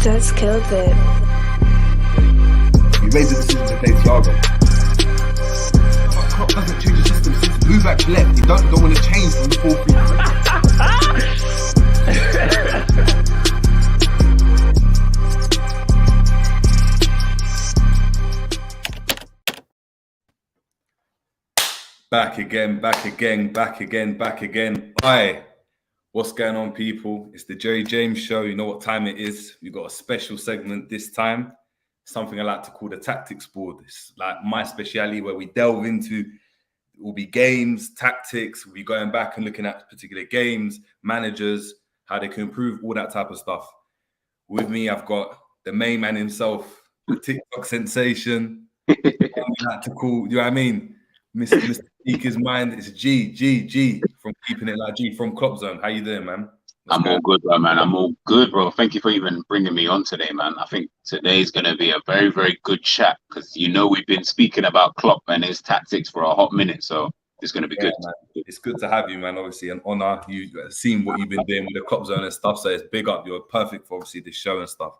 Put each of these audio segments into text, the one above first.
That's killed it. We made the decision to play Thiago. But Klopp doesn't change the system since Buvac left. You don't want to change from the 4-3-3. Back again. Hi, what's going on, people? It's the Jerry James Show. You know what time it is. We've got a special segment this time. Something I like to call the tactics board. It's like my speciality where we delve into, it will be games, tactics. We'll be going back and looking at particular games, managers, how they can improve, all that type of stuff. With me, I've got the main man himself, the TikTok sensation. I like to call, you know what I mean? Mr. Speaker's Mind. It's G from Keeping It Like G from Klopp Zone. How you doing, man? I'm all good, bro, man. I'm all good, bro. Thank you for even bringing me on today, man. I think today's going to be a very, very good chat because, you know, we've been speaking about Klopp and his tactics for a hot minute. So it's going to be good. Man. It's good to have you, man. Obviously, an honor. You've seen what you've been doing with the Klopp Zone and stuff. So it's big up. You're perfect for, obviously, this show and stuff.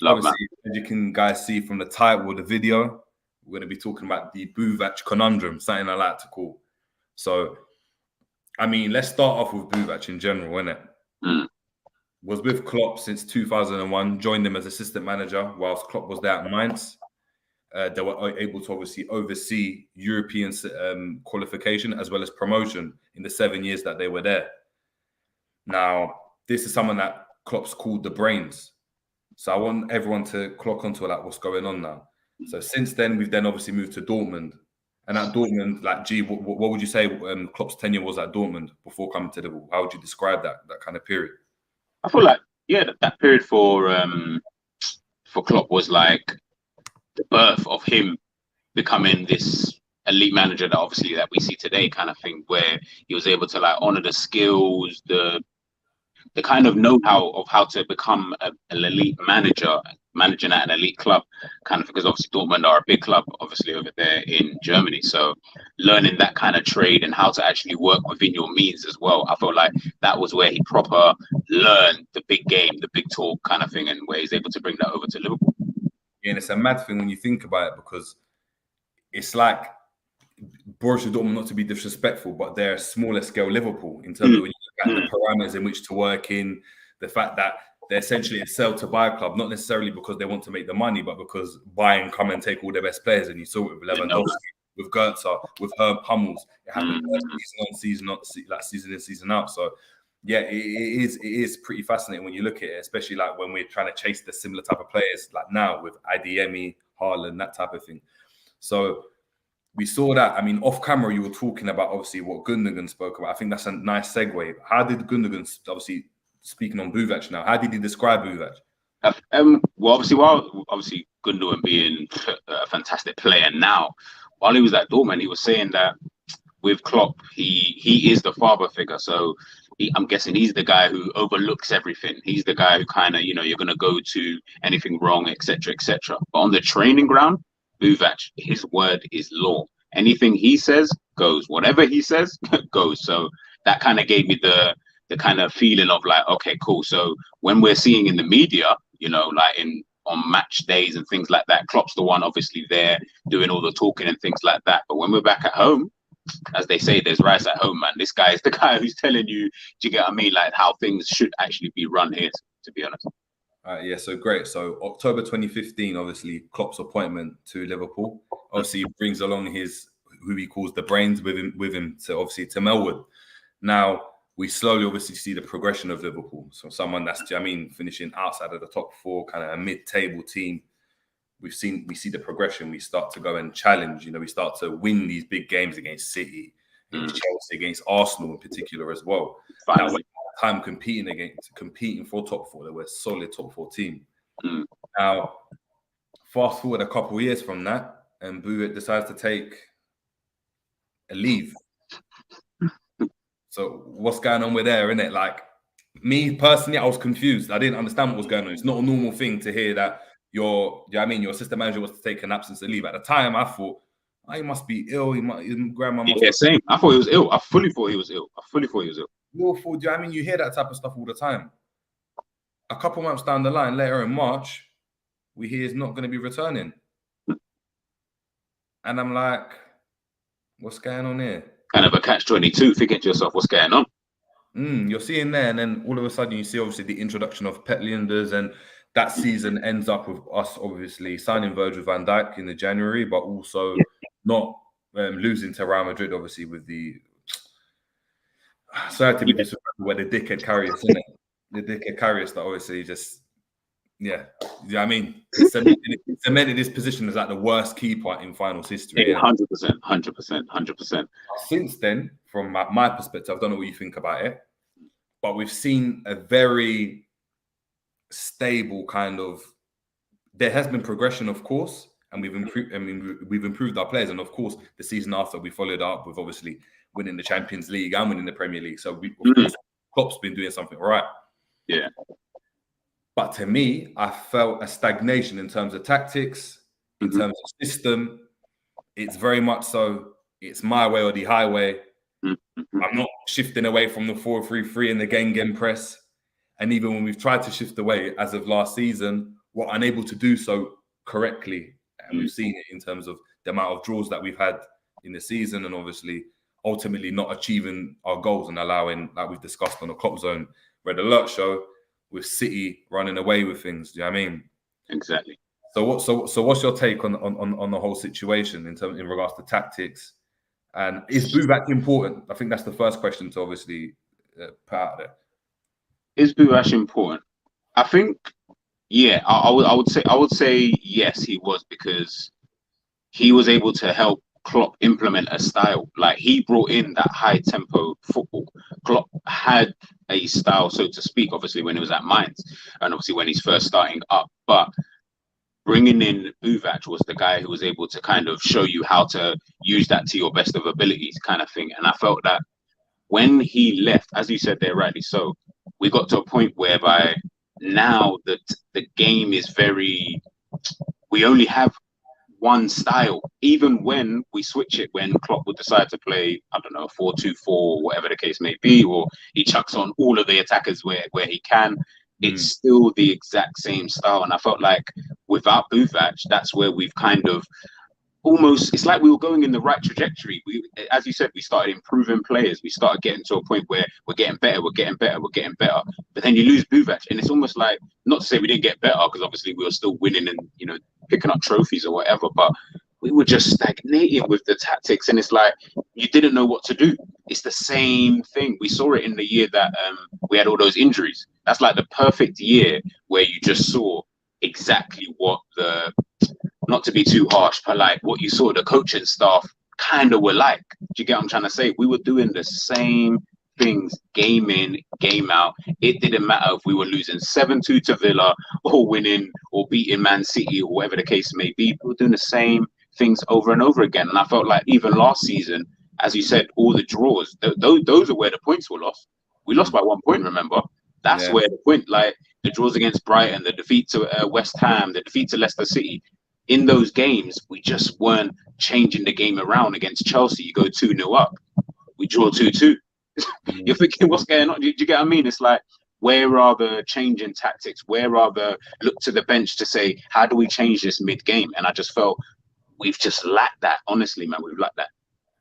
Obviously, as you can guys see from the title of the video, we're going to be talking about the Buvac conundrum, something I like to call. So, I mean, let's start off with Buvac in general, innit? Was with Klopp since 2001, joined him as assistant manager whilst Klopp was there at Mainz. They were able to obviously oversee European qualification as well as promotion in the 7 years that they were there. Now, this is someone that Klopp's called the brains. So I want everyone to clock onto like what's going on now. So since then, we've then obviously moved to Dortmund. And at Dortmund, like, G, what would you say Klopp's tenure was at Dortmund before coming to Liverpool? How would you describe that kind of period? I feel like, yeah, that period for Klopp was like the birth of him becoming this elite manager that obviously that we see today, kind of thing, where he was able to like honor the skills, the kind of know-how of how to become an elite manager, managing at an elite club, kind of, because obviously Dortmund are a big club, obviously, over there in Germany. So learning that kind of trade and how to actually work within your means as well. I felt like that was where he proper learned the big game, the big talk kind of thing, and where he's able to bring that over to Liverpool. Yeah, and it's a mad thing when you think about it, because it's like Borussia Dortmund, not to be disrespectful, but they're a smaller scale Liverpool in terms of when you look at the parameters in which to work in, the fact that they're essentially a sell to buy club, not necessarily because they want to make the money, but because buy and come and take all their best players. And you saw it with Lewandowski, with Goetze, with Herb Hummels. It happened season in, season out. So yeah, it is pretty fascinating when you look at it, especially like when we're trying to chase the similar type of players, like now with Adeyemi, Haaland, that type of thing. So we saw that. I mean, off camera, you were talking about obviously what Gundogan spoke about. I think that's a nice segue. How did Gundogan, obviously speaking on Buvac now, how did he describe Buvac? Well, obviously Gundogan being a fantastic player now, while he was at Dortmund, he was saying that with Klopp, he is the father figure. So I'm guessing he's the guy who overlooks everything. He's the guy who kind of, you know, you're going to go to anything wrong, etc., etc. But on the training ground, Buvac, his word is law. Anything he says goes. Whatever he says goes. So that kind of gave me the kind of feeling of like, okay, cool. So when we're seeing in the media, you know, like on match days and things like that, Klopp's the one obviously there doing all the talking and things like that. But when we're back at home, as they say, there's rice at home, man. This guy is the guy who's telling you, do you get what I mean? Like how things should actually be run here, to be honest. Yeah, so great. So October 2015, obviously, Klopp's appointment to Liverpool obviously brings along who he calls the brains with him to Melwood. Now, we slowly obviously see the progression of Liverpool. So someone that's, finishing outside of the top four, kind of a mid-table team. We see the progression. We start to go and challenge. You know, we start to win these big games against City, against Chelsea, against Arsenal in particular as well. Now, time competing for top four. They were a solid top four team. Now, fast forward a couple of years from that, and Buvac decides to take a leave. So what's going on with there, innit? Like, me personally, I was confused. I didn't understand what was going on. It's not a normal thing to hear that your assistant manager was to take an absence of leave. At the time, I thought, he must be ill. His grandma must. Yeah, same. I thought he was ill. I fully thought he was ill. You hear that type of stuff all the time. a couple months down the line, later in March, we hear he's not going to be returning. And I'm like, what's going on here? Kind of a catch-22, thinking to yourself, what's going on? You're seeing there, and then all of a sudden you see obviously the introduction of Pet Linders, and that season ends up with us obviously signing Virgil van Dijk in the January, but also not losing to Real Madrid, obviously with the sorry to be disrespectful, where the dickhead Carrius, isn't it? The dickhead Carrius that obviously just I mean, cemented his position as like the worst keeper in finals history. 100%. Since then, from my perspective, I don't know what you think about it, but we've seen a very stable kind of. There has been progression, of course, and we've improved. I mean, we've improved our players, and of course, the season after we followed up with obviously winning the Champions League and winning the Premier League. So of course, Klopp's been doing something right. Yeah. But to me, I felt a stagnation in terms of tactics, in terms of system. It's very much so. It's my way or the highway. I'm not shifting away from the 4-3-3 and the gang press. And even when we've tried to shift away as of last season, we're unable to do so correctly. And we've seen it in terms of the amount of draws that we've had in the season, and obviously ultimately not achieving our goals and allowing, like we've discussed on the Klopp Zone Red Alert show, with City running away with things. Do you know what I mean? Exactly. So what's your take on the whole situation in regards to tactics? And is Buvac important? I think that's the first question to obviously put out there. Is Buvac important? I think, yeah, I would say yes, he was, because he was able to help Klopp implement a style. Like, he brought in that high tempo football. Klopp had a style, so to speak, obviously when he was at Mainz, and obviously when he's first starting up. But bringing in Buvac was the guy who was able to kind of show you how to use that to your best of abilities, kind of thing. And I felt that when he left, as you said there, rightly so, we got to a point whereby now that the game is very, we only have one style. Even when we switch it, when Klopp would decide to play, I don't know, 4-2-4, whatever the case may be, or he chucks on all of the attackers where he can, it's still the exact same style. And I felt like without Buvac, that's where we've kind of almost, it's like we were going in the right trajectory. We, as you said, we started improving players. We started getting to a point where we're getting better. But then you lose Buvac, and it's almost like, not to say we didn't get better, because obviously we were still winning and, you know, picking up trophies or whatever, but we were just stagnating with the tactics, and it's like you didn't know what to do. It's the same thing. We saw it in the year that we had all those injuries. That's like the perfect year where you just saw exactly what the, not to be too harsh, but like what you saw the coaching staff kind of were like. Do you get what I'm trying to say? We were doing the same things game in, game out. It didn't matter if we were losing 7-2 to Villa or winning or beating Man City or whatever the case may be. We were doing the same things over and over again. And I felt like even last season, as you said, all the draws, those are where the points were lost. We lost by 1 point, remember? That's where the point, like the draws against Brighton, the defeat to West Ham, the defeat to Leicester City. In those games, we just weren't changing the game around. Against Chelsea, you go 2-0 up. We draw 2-2. You're thinking, what's going on? Do you get what I mean? It's like, where are the change in tactics? Where are the look to the bench to say, how do we change this mid-game? And I just felt we've just lacked that. Honestly, man, we've lacked that.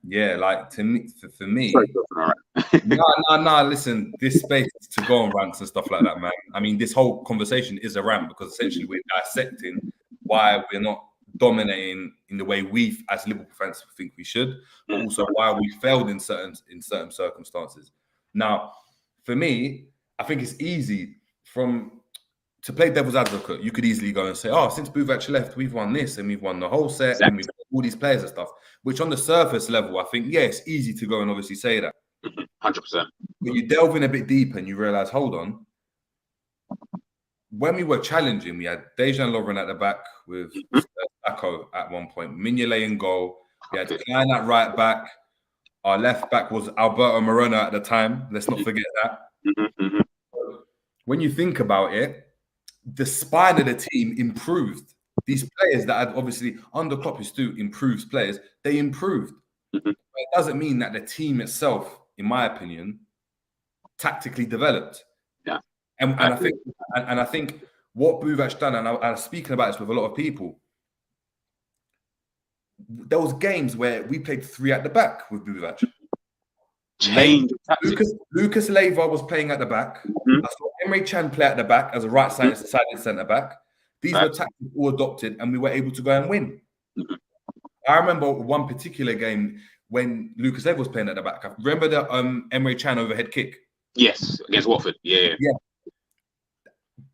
Yeah, like to me, for me, Sorry, no. Listen, this space to go on rants and stuff like that, man. I mean, this whole conversation is a rant because essentially we're dissecting why we're not dominating in the way we, as Liverpool fans, think we should, but also why we failed in certain circumstances. Now, for me, I think it's easy to play devil's advocate. You could easily go and say, "Oh, since Buvac left, we've won this and we've won the whole set, and we've got all these players and stuff." Which, on the surface level, I think, yeah, it's easy to go and obviously say that. 100%. But you delve in a bit deeper and you realize, hold on. When we were challenging, we had Dejan Lovren at the back with Sacco at one point, Mignolet in goal. We had Klein at right back. Our left back was Alberto Moreno at the time. Let's not forget that. When you think about it, the spine of the team improved. These players that had obviously under Klopp, who still improves players, they improved. But it doesn't mean that the team itself, in my opinion, tactically developed. Yeah. And I think what Buvac done, and I was speaking about this with a lot of people. There was games where we played 3 at the back with Buvac. Lucas Leiva was playing at the back. I saw Emre Can play at the back as a right-sided centre back. These were tactics all adopted, and we were able to go and win. I remember one particular game when Lucas Leiva was playing at the back. I remember the Emre Can overhead kick. Yes, against Watford. Yeah.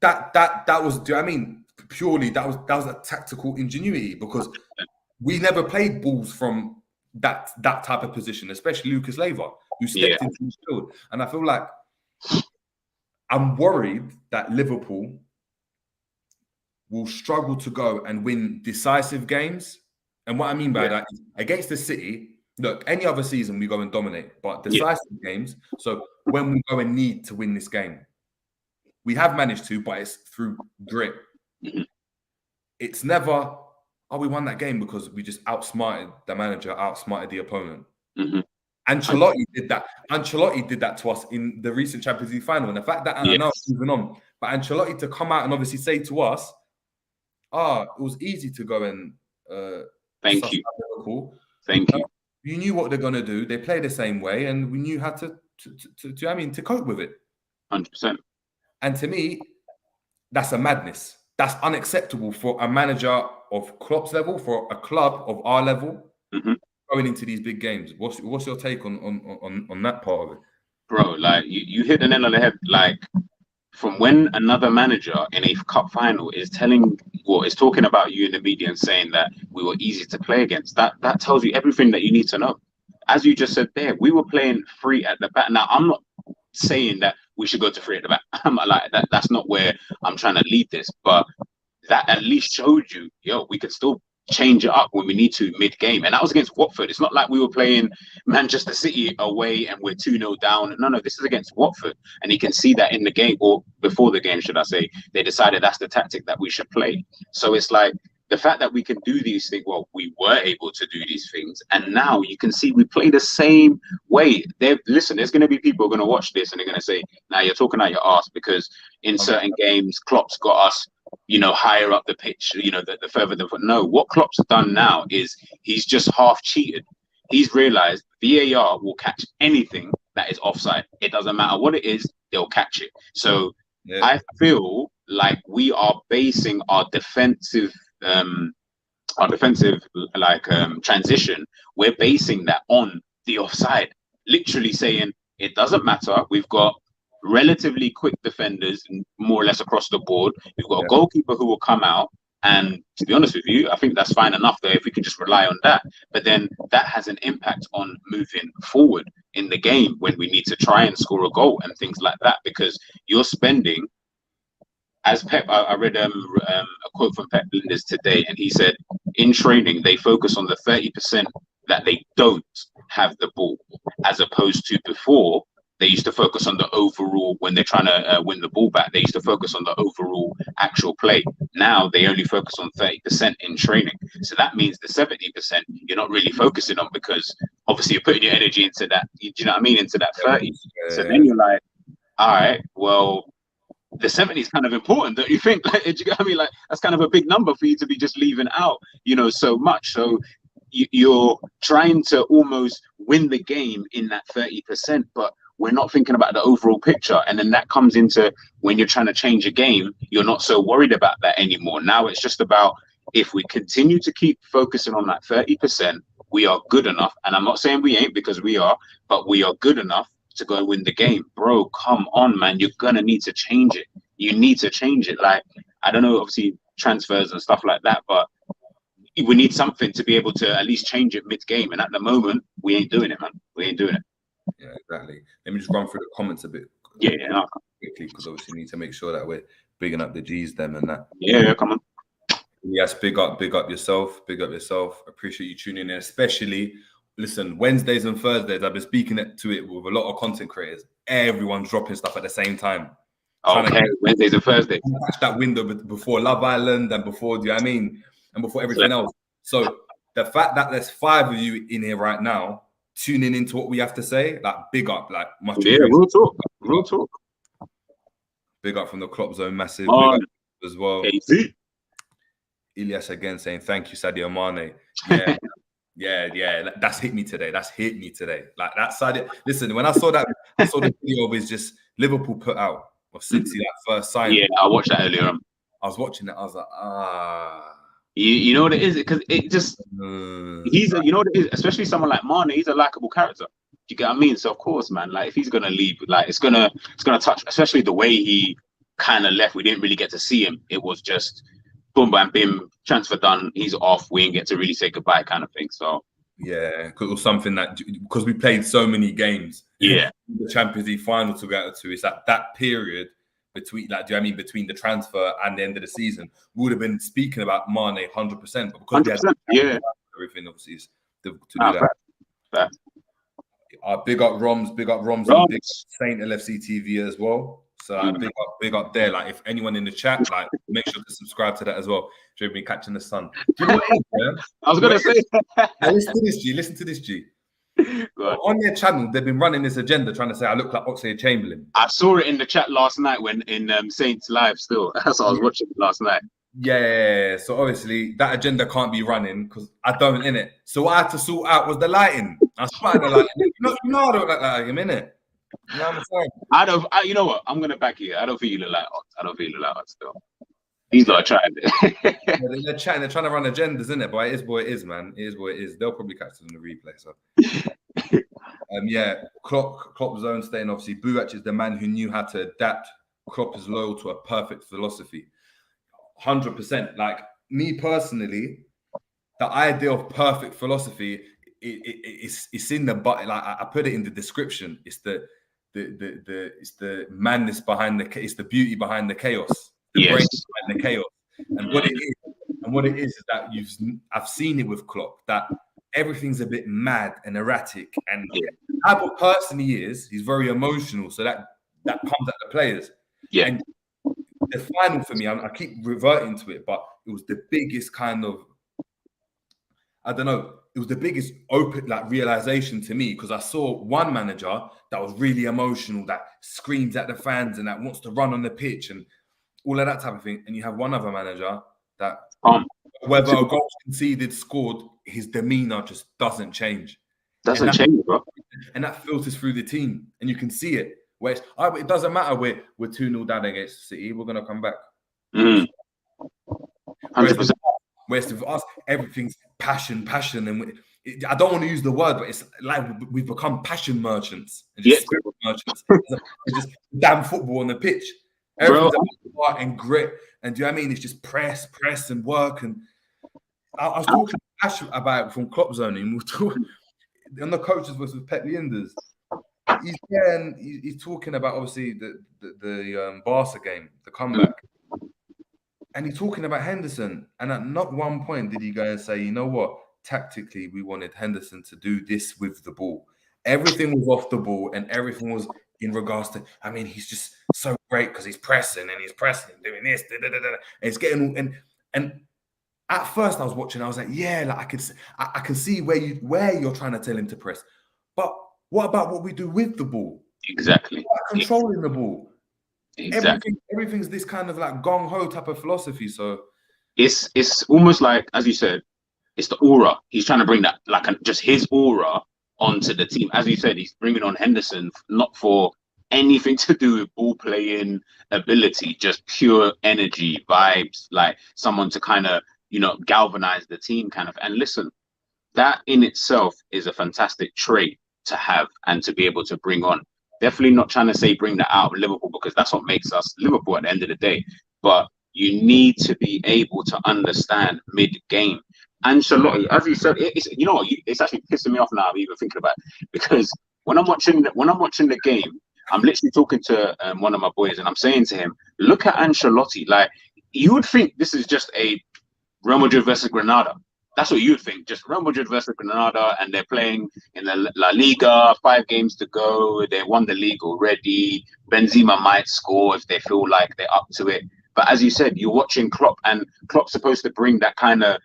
That was. Do you know what I mean? Purely that was a tactical ingenuity, because we never played balls from that type of position, especially Lucas Leiva, who stepped into the field. And I feel like I'm worried that Liverpool will struggle to go and win decisive games. And what I mean by that is, against the City, look, any other season we go and dominate, but decisive games. So when we go and need to win this game, we have managed to, but it's through grit. It's never, we won that game because we just outsmarted the manager, outsmarted the opponent. Ancelotti did that. Ancelotti did that to us in the recent Champions League final. And the fact that, and I know it's moving on, but Ancelotti to come out and obviously say to us, it was easy to go and thank you. You knew what they're going to do. They play the same way, and we knew how to cope with it. 100%. And to me, that's a madness. That's unacceptable for a manager of Klopp's level, for a club of our level, going into these big games. What's your take on that part of it? Bro, like you hit the nail on the head. Like, from when another manager in a cup final is talking about you in the media and saying that we were easy to play against, that tells you everything that you need to know. As you just said there, we were playing 3 at the back. Now, I'm not saying that we should go to 3 at the back. I'm like that. That's not where I'm trying to lead this. But that at least showed you, we could still change it up when we need to mid-game. And that was against Watford. It's not like we were playing Manchester City away and we're 2-0 down. No, this is against Watford. And you can see that in the game, or before the game, should I say, they decided that's the tactic that we should play. So it's like, the fact that we can do these things, we were able to do these things, and now you can see we play the same way. Listen, there's going to be people who are going to watch this and they're going to say, "Now you're talking out your ass," because in certain games, Klopp's got us, higher up the pitch, the further the foot. No, what Klopp's done now is he's just half cheated. He's realized VAR will catch anything that is offside. It doesn't matter what it is, they'll catch it. So I feel like we are basing our defensive transition, we're basing that on the offside, literally saying it doesn't matter. We've got relatively quick defenders more or less across the board. We've got a goalkeeper who will come out, and to be honest with you, I think that's fine enough though if we can just rely on that. But then that has an impact on moving forward in the game when we need to try and score a goal and things like that, because you're spending, as Pep, I read a quote from Pep Linders today, and he said, in training, they focus on the 30% that they don't have the ball, as opposed to before, they used to focus on the overall, when they're trying to win the ball back, they used to focus on the overall actual play. Now they only focus on 30% in training. So that means the 70% you're not really focusing on, because obviously you're putting your energy into that, do you know what I mean, into that 30. So then you're like, all right, well, the 70 is kind of important, don't you think? Like, do you get what I mean? Like, that's kind of a big number for you to be just leaving out, so much. So you're trying to almost win the game in that 30%, but we're not thinking about the overall picture. And then that comes into when you're trying to change a game, you're not so worried about that anymore. Now it's just about, if we continue to keep focusing on that 30%, we are good enough. And I'm not saying we ain't, because we are, but we are good enough to go and win the game. Bro, come on, man. You're gonna need to change it. You need to change it. Like, I don't know, obviously transfers and stuff like that, but we need something to be able to at least change it mid-game. And at the moment, we ain't doing it, man. We ain't doing it. Yeah, exactly. Let me just run through the comments a bit quickly, because obviously we need to make sure that we're bigging up the G's, them and that. Yeah, come on. Yes, big up yourself. Big up yourself. Appreciate you tuning in, especially. Listen, Wednesdays and Thursdays, I've been speaking to it with a lot of content creators. Everyone's dropping stuff at the same time. Okay, Wednesdays and Thursdays. Catch that window before Love Island and before, do you know what I mean? And before everything else. So the fact that there's 5 of you in here right now, tuning into what we have to say, like, big up, like, much. Yeah, real talk. Big up from the Klopp zone, massive. Oh, big up as well. KZ. Ilyas again saying thank you, Sadio Mane. Yeah. Yeah, that's hit me today. Like that side. Listen, when I saw the video of his just Liverpool put out of Cincy that first sign. Yeah, I watched that earlier on. I was watching it. I was like, You know what it is? Because it just you know what it is, especially someone like Mane, he's a likable character. Do you get what I mean? So of course, man, like if he's gonna leave, like it's gonna touch, especially the way he kind of left. We didn't really get to see him. It was just boom, bam, bim, transfer done. He's off. We didn't get to really say goodbye, kind of thing. So yeah, because it was something because we played so many games. Yeah, the Champions League final to get to. It's that period between, like, do you know what I mean, between the transfer and the end of the season, we would have been speaking about Mane 100%, but because 100%, we had everything, obviously, is to do that. Fair. Big up Roms, and big up Saint LFC TV as well. So big up there. Like, if anyone in the chat, like, make sure to subscribe to that as well. Should be catching the sun. Do you know what it is, yeah? I was gonna say. Listen to this, G. On their channel, they've been running this agenda trying to say I look like Oxlade-Chamberlain. I saw it in the chat last night when in Saints live. Still, that's what I was watching last night. Yeah, so obviously that agenda can't be running because I don't in it. So what I had to sort out was the lighting. I spotted the lighting. You know I don't like that. I'm in it. You know what I'm saying? You know what? I'm gonna back you. I don't feel you look like Ox. I don't feel you look like Ox still. He's not trying it. They're chatting. They're trying to run agendas, isn't it? But it is what it is, man. It is what it is. They'll probably catch it in the replay. So, Klopp zone staying. Obviously, Buvac is the man who knew how to adapt. Klopp is loyal to a perfect philosophy. 100%. Like me personally, the idea of perfect philosophy, it's in the but. Like I put it in the description. It's the madness behind it's the beauty behind the chaos. The brain behind the chaos. And what it is that I've seen it with Klopp, that everything's a bit mad and erratic. And the type of person he is, he's very emotional. So that comes at the players. Yeah. And the final for me, I keep reverting to it, but it was the biggest kind of, I don't know, it was the biggest open realization to me, because I saw one manager that was really emotional, that screams at the fans and that wants to run on the pitch and all of that type of thing. And you have one other manager that whether a goal conceded, scored, his demeanor just doesn't change. Doesn't change, bro. And that filters through the team, and you can see it. Where it doesn't matter, we're 2-0 down against City, we're gonna come back. 100%. Whereas with us, everything's passion, and I don't want to use the word, but it's like we've become passion merchants and just spirit merchants. It's just damn football on the pitch. Everything's about heart and grit, and do you know what I mean? It's just press and work. And I was talking to Ash about it from Klopp Zone, and we were talking on the coaches with Pep Linders. He's there and he's talking about obviously the Barca game, the comeback, and he's talking about Henderson. And at not one point did he go and say, you know what, tactically we wanted Henderson to do this with the ball. Everything was off the ball, and everything was in regards to, I mean, he's just so great because he's pressing doing this, and it's getting and at first I was watching, I was like, yeah, like I can see where you're trying to tell him to press, but what about what we do with the ball? Exactly. Controlling the ball. Exactly. Everything's this kind of like gong ho type of philosophy. So it's almost like, as you said, it's the aura. He's trying to bring that, just his aura onto the team. As you said, he's bringing on Henderson, not for anything to do with ball playing ability, just pure energy, vibes, like someone to kind of, galvanize the team kind of. And listen, that in itself is a fantastic trait to have and to be able to bring on. Definitely not trying to say bring that out of Liverpool, because that's what makes us Liverpool at the end of the day. But you need to be able to understand mid-game. Ancelotti, as you said, it's actually pissing me off now even thinking about it, because when I'm watching the game, I'm literally talking to one of my boys, and I'm saying to him, look at Ancelotti. Like, you would think this is just a Real Madrid versus Granada. That's what you'd think, just Real Madrid versus Granada, and they're playing in the La Liga, 5 games to go. They won the league already. Benzema might score if they feel like they're up to it. But as you said, you're watching Klopp, and Klopp's supposed to bring that kind of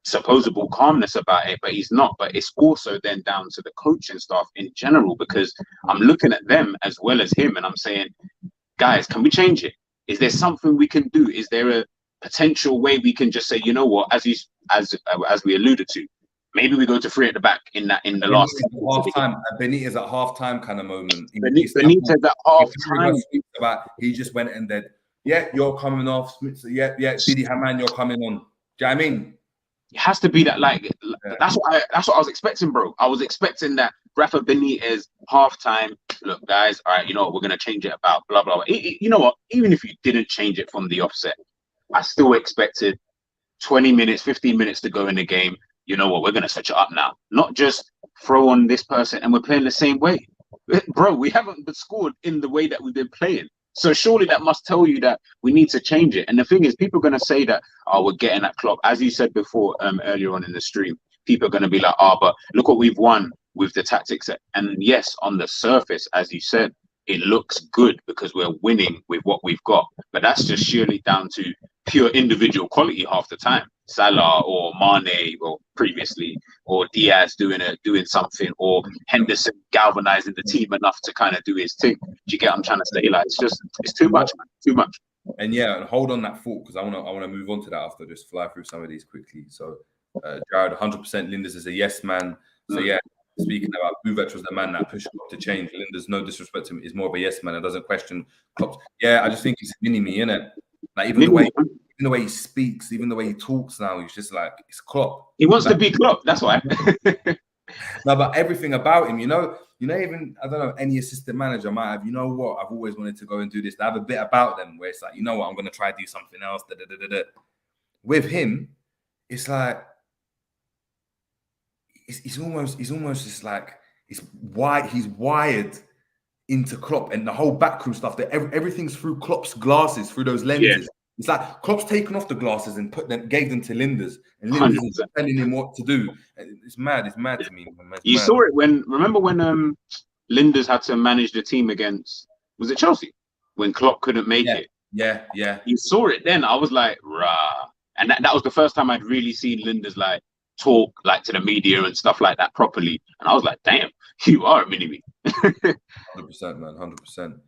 supposable calmness about it, but he's not. But it's also then down to the coaching staff in general, because I'm looking at them as well as him, and I'm saying, guys, can we change it? Is there something we can do? Is there a potential way we can just say, you know what, as we alluded to, maybe we go to 3 at the back in the last half time. Benitez at half time kind of moment. Benitez at half time. He just went and said, "Yeah, you're coming off. Yeah, Didi Hamann, you're coming on." Do you know what I mean? It has to be that, like, that's what I was expecting, bro. I was expecting that Rafa Benitez halftime. Look, guys, all right, you know what, we're gonna change it about blah blah blah. You know what? Even if you didn't change it from the offset, I still expected 20 minutes, 15 minutes to go in the game. You know what? We're gonna switch it up now. Not just throw on this person and we're playing the same way, bro. We haven't been scored in the way that we've been playing. So surely that must tell you that we need to change it. And the thing is, people are going to say that, oh, we're getting at Klopp. As you said before, earlier on in the stream, people are going to be like, oh, but look what we've won with the tactics. And yes, on the surface, as you said, it looks good because we're winning with what we've got. But that's just surely down to pure individual quality half the time. Salah or Mane, or previously, or Diaz doing something, or Henderson galvanizing the team enough to kind of do his thing. Do you get what I'm trying to say? Like, it's too much, man. Too much. And yeah, and hold on that thought, because I want to move on to that after. Just fly through some of these quickly. So Jared, 100%. Linders is a yes man. So yeah, speaking about Buvac was the man that pushed Klopp to change. Linders, no disrespect to him, is more of a yes man and doesn't question Klopp. Yeah, I just think he's mini me, innit? Like even the way he speaks, even the way he talks now, he's just like, it's Klopp. He wants to be Klopp, that's why. No, but everything about him, you know, even, I don't know, any assistant manager might have, you know what, I've always wanted to go and do this. They have a bit about them where it's like, you know what, I'm going to try to do something else. With him, it's like, he's almost just like, he's wired into Klopp, and the whole backroom stuff, that everything's through Klopp's glasses, through those lenses. Yeah. It's like Klopp's taken off the glasses and gave them to Linders, and Linders is telling him what to do. It's mad to me. You saw it remember when Linders had to manage the team against, was it Chelsea? When Klopp couldn't make it. Yeah. You saw it then. I was like, rah. And that was the first time I'd really seen Linders like talk like to the media and stuff like that properly. And I was like, damn, you are a mini-me. 100%, man, 100%.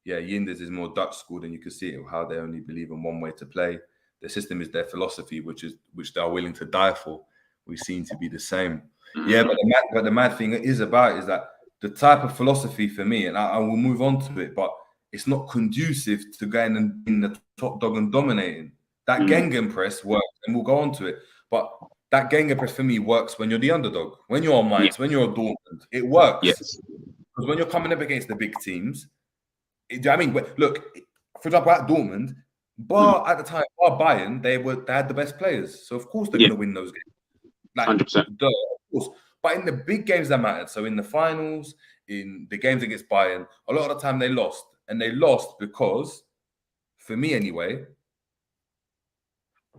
Yeah, Yildiz is more Dutch school than you can see it, how they only believe in one way to play. The system is their philosophy, which they are willing to die for. We seem to be the same. Yeah, but the mad thing is that the type of philosophy for me, and I will move on to it, but it's not conducive to going and being the top dog and dominating. That Gegenpress works, and we'll go on to it. But that Gegenpress for me works when you're the underdog, when you're on Mainz, when you're a Dortmund. It works. Yes. Because when you're coming up against the big teams, I mean, look, for example, at Dortmund, at the time, Bayern, they had the best players. So, of course, they're going to win those games. Like, 100%. Of course. But in the big games that mattered, so in the finals, in the games against Bayern, a lot of the time they lost. And they lost because, for me anyway,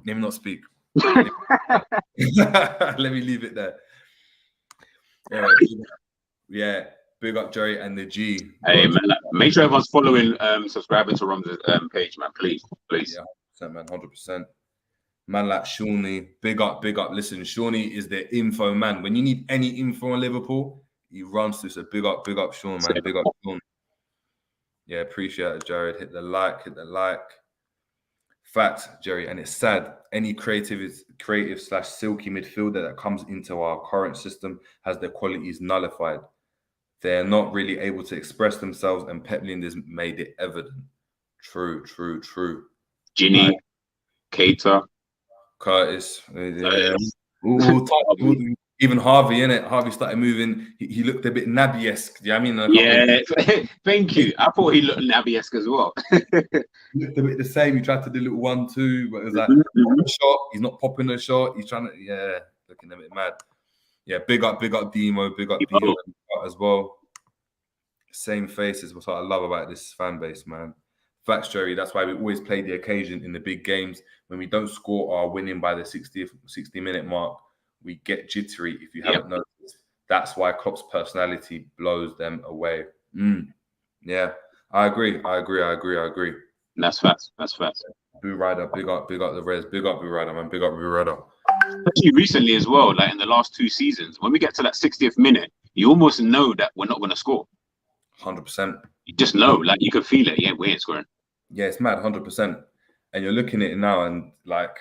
let me not speak. Let me leave it there. Yeah. Big up Jerry and the G. Hey man, make sure everyone's following, subscribing to Rom's page, man. Please. Yeah, 100%, man, 100%. Man like Shawnee, big up. Listen, Shawnee is the info man. When you need any info on Liverpool, he runs to. So big up, Sean, man. Big up, Sean. Yeah, appreciate it, Jared. Hit the like. Fact, Jerry, and it's sad. Any creative / silky midfielder that comes into our current system has their qualities nullified. They're not really able to express themselves, and Pep Linders made it evident. True. Ginny, Keita, Curtis. Yeah. Even Harvey, innit? Harvey started moving. He looked a bit Naby-esque. Do you know what I mean? Yeah, thank you. I thought he looked Naby-esque as well. He looked a bit the same. He tried to do a little 1-2, but it was like, shot. He's not popping a shot. He's trying to, looking a bit mad. Yeah, big up Demo, big up Demo as well. Same faces. What's what I love about this fan base, man. Facts, Jerry. That's why we always play the occasion in the big games. When we don't score or are winning by the 60-minute mark, we get jittery. If you haven't noticed, that's why Klopp's personality blows them away. Yeah, I agree. That's facts. Boo Rider, big up the Reds, big up Boo Rider, man, big up Boo Rider. Especially recently as well, like in the last 2 seasons, when we get to that 60th minute, you almost know that we're not going to score. 100%. You just know, like you can feel it. Yeah, we ain't scoring. Yeah, it's mad, 100%. And you're looking at it now, and like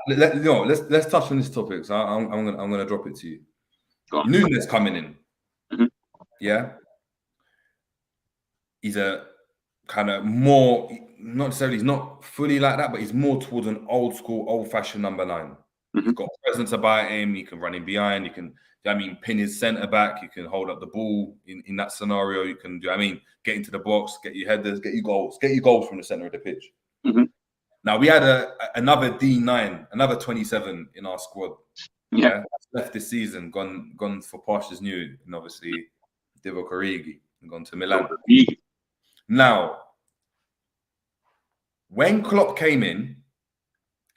let's touch on this topic. So I'm gonna drop it to you. Nunes coming in. Mhm. Yeah, he's a kind of more, not necessarily, he's not fully like that, but he's more towards an old school, old fashioned number 9. He's got presence about him. He can run in behind. He can, pin his centre back. You can hold up the ball in that scenario. You can, get into the box, get your headers, get your goals from the centre of the pitch. Now we had another D9, another 27 in our squad. Yeah, left this season, gone for pastures new, and obviously Divock Origi and gone to Milan. Now, when Klopp came in,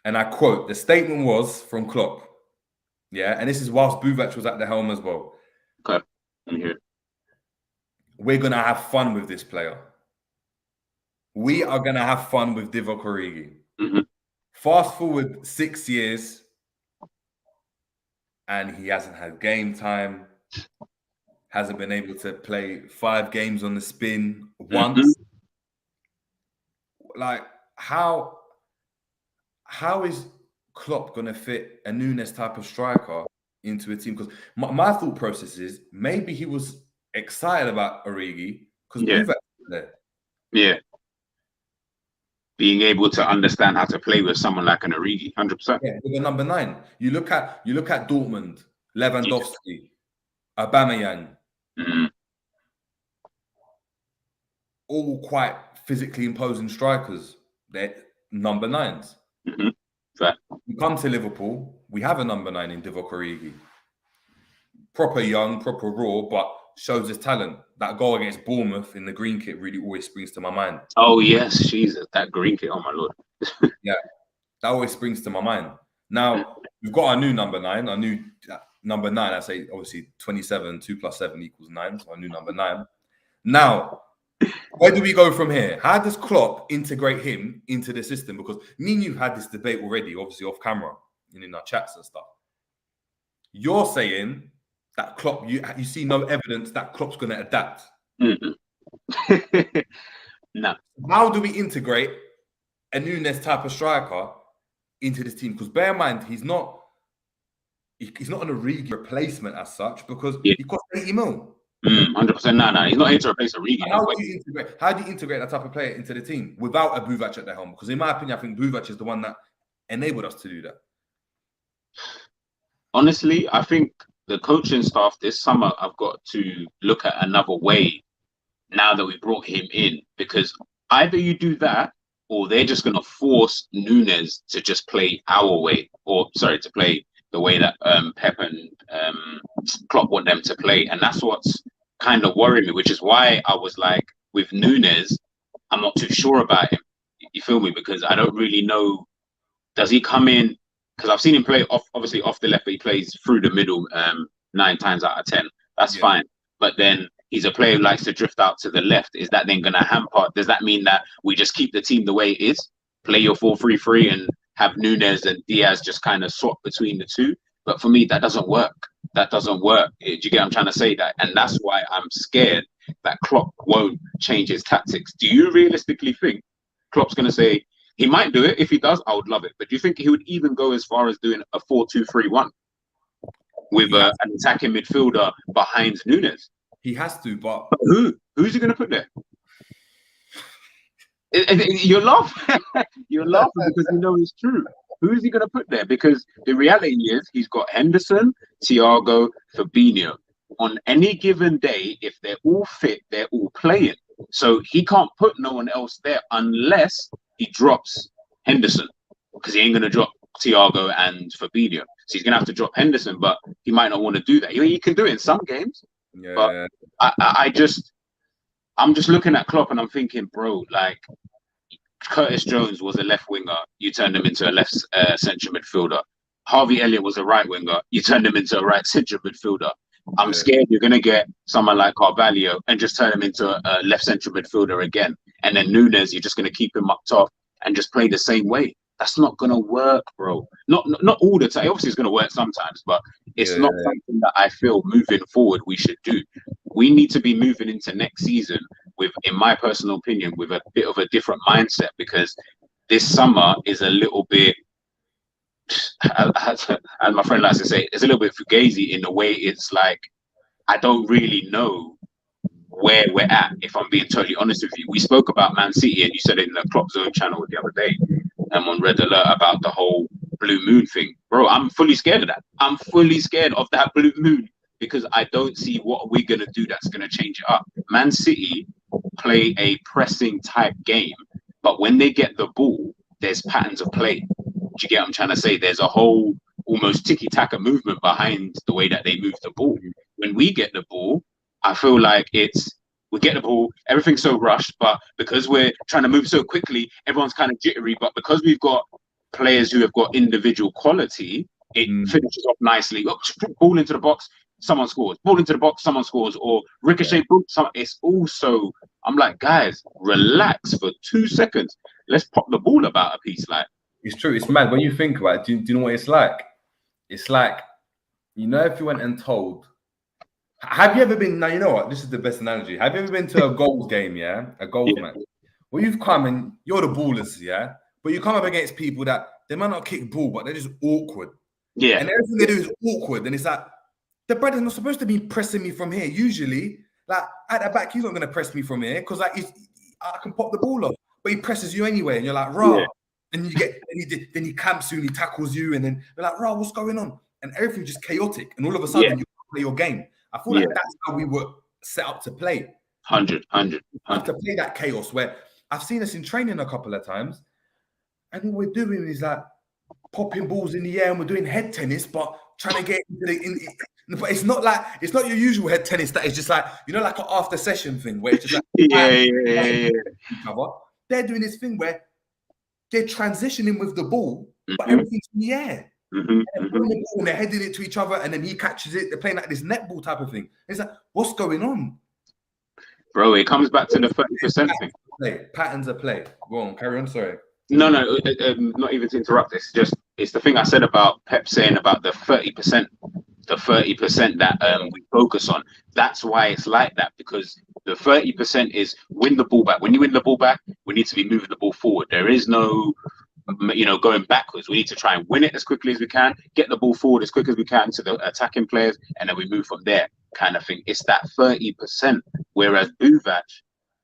and I quote, the statement was from Klopp, and this is whilst Buvac was at the helm as well. Okay, I'm here. We're gonna have fun with this player. We are gonna have fun with Divock Origi. Fast forward 6 years, and he hasn't had game time. Hasn't been able to play 5 games on the spin once. Like, how is Klopp going to fit a Nunes type of striker into a team? Because my thought process is maybe he was excited about Origi because Buvac was there. Yeah. Being able to understand how to play with someone like an Origi, 100%. Yeah, with the number 9. You look at Dortmund, Lewandowski, Aubameyang. All quite physically imposing strikers. They're number 9s. We come to Liverpool, we have a number 9 in Divock Origi. Proper young, proper raw, but shows his talent. That goal against Bournemouth in the green kit really always springs to my mind. Oh, yes, Jesus, that green kit, oh my Lord. Yeah, that always springs to my mind. Now, we've got our new number 9, our new number 9, I say obviously 27, 2 plus 7 equals 9, so our new number 9. Now, where do we go from here? How does Klopp integrate him into the system? Because me and you had this debate already, obviously off camera, and in our chats and stuff. You're saying that Klopp, you see no evidence that Klopp's going to adapt. No. How do we integrate a Nunes type of striker into this team? Because bear in mind, he's not an Origi replacement as such, because he cost 80 mil. 100%. No, he's not here to replace Origi. How do you integrate that type of player into the team without a Buvac at the helm? Because in my opinion, I think Buvac is the one that enabled us to do that. Honestly, I think the coaching staff this summer have got to look at another way now that we brought him in, because either you do that or they're just going to force Nunes to just play our way, to play the way that Pep and Klopp want them to play. And that's what's kind of worrying me, which is why I was like, with Nunes, I'm not too sure about him. You feel me? Because I don't really know, does he come in? Because I've seen him play obviously off the left, but he plays through the middle 9 times out of 10. That's fine. But then he's a player who likes to drift out to the left. Is that then going to hamper? Does that mean that we just keep the team the way it is? Play your 4-3-3 and have Nunes and Diaz just kind of swap between the two? But for me, that doesn't work. That doesn't work. Do you get what I'm trying to say? That? And that's why I'm scared that Klopp won't change his tactics. Do you realistically think Klopp's going to say, he might do it? If he does, I would love it. But do you think he would even go as far as doing a 4-2-3-1 with an attacking midfielder behind Nunes? He has to, but who's he going to put there? You're laughing. You're laughing because you know it's true. Who's he going to put there? Because the reality is he's got Henderson, Thiago, Fabinho. On any given day, if they're all fit, they're all playing. So he can't put no one else there unless he drops Henderson, because he ain't going to drop Thiago and Fabinho. So he's going to have to drop Henderson, but he might not want to do that. He can do it in some games. Yeah. But I'm just looking at Klopp and I'm thinking, bro, like, Curtis Jones was a left winger. You turned him into a left central midfielder. Harvey Elliott was a right winger. You turned him into a right central midfielder. I'm scared you're going to get someone like Carvalho and just turn him into a left central midfielder again. And then Nunes, you're just going to keep him up top and just play the same way. That's not going to work, bro. Not all the time. Obviously, it's going to work sometimes, but it's not something that I feel moving forward we should do. We need to be moving into next season with, in my personal opinion, with a bit of a different mindset, because this summer is a little bit, as my friend likes to say, it's a little bit fugazi in the way it's like, I don't really know where we're at, if I'm being totally honest with you. We spoke about Man City, and you said it in the Klopp Zone channel the other day, on Red Alert, about the whole blue moon thing. Bro, I'm fully scared of that. I'm fully scared of that blue moon, because I don't see what we're going to do that's going to change it up. Man City play a pressing type game, but when they get the ball, there's patterns of play. Do you get what I'm trying to say? There's a whole almost tiki-taka movement behind the way that they move the ball. When we get the ball, I feel like we get the ball, everything's so rushed, but because we're trying to move so quickly, everyone's kind of jittery. But because we've got players who have got individual quality, it finishes off nicely. Ball into the box, someone scores. Ball into the box, someone scores. Or ricochet, boom, it's also, I'm like, guys, relax for 2 seconds. Let's pop the ball about a piece. Like, it's true. It's mad when you think about it. Do you know what it's like? It's like, you know, if you went and told. Have you ever been? Now you know what. This is the best analogy. Have you ever been to a goals game? Yeah, a goals match. Where you've come and you're the ballers, yeah, but you come up against people that they might not kick ball, but they're just awkward. Yeah, and everything they do is awkward. And it's like, the brother's not supposed to be pressing me from here. Usually, like at the back, he's not going to press me from here because like I can pop the ball off, but he presses you anyway, and you're like, raw. Yeah. And you get, then he camps you and he tackles you, and then you're like, raw, what's going on? And everything's just chaotic, and all of a sudden you play your game. I feel like that's how we were set up to play. 100. To play that chaos where I've seen us in training a couple of times, and all we're doing is like popping balls in the air, and we're doing head tennis, but trying to get into the. But it's not your usual head tennis that is just like, you know, like an after session thing where it's just like yeah. They're doing this thing where they're transitioning with the ball, but everything's in the air. And they're heading it to each other, and then he catches it. They're playing like this netball type of thing. It's like, what's going on, bro? It comes back to the 30% thing. Patterns of play. Go on, carry on. Sorry. No, not even to interrupt. It's the thing I said about Pep saying about the 30%, that we focus on. That's why it's like that, because the 30% is win the ball back. When you win the ball back, we need to be moving the ball forward. There is no, going backwards. We need to try and win it as quickly as we can, get the ball forward as quick as we can to the attacking players, and then we move from there, kind of thing. It's that 30%. Whereas Buvac,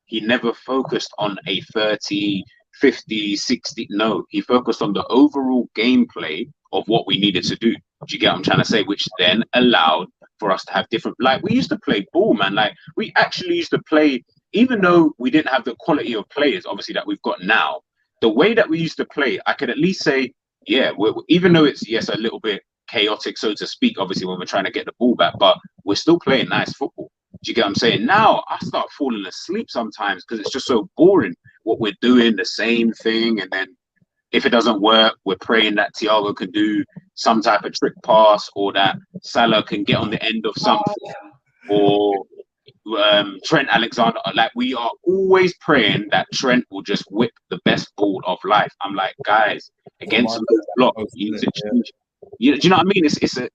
he never focused on a 30, 50, 60. No, he focused on the overall gameplay of what we needed to do. Do you get what I'm trying to say? Which then allowed for us to have different, like we used to play ball, man. Like we actually used to play, even though we didn't have the quality of players, obviously, that we've got now. The way that we used to play, I could at least say, even though it's, a little bit chaotic, so to speak, obviously, when we're trying to get the ball back, but we're still playing nice football. Do you get what I'm saying? Now, I start falling asleep sometimes because it's just so boring what we're doing, the same thing. And then if it doesn't work, we're praying that Thiago can do some type of trick pass, or that Salah can get on the end of something, or Trent Alexander. Like, we are always praying that Trent will just whip the best ball of life. I'm like, guys, against the block, you need to change. Do you know what I mean? It's a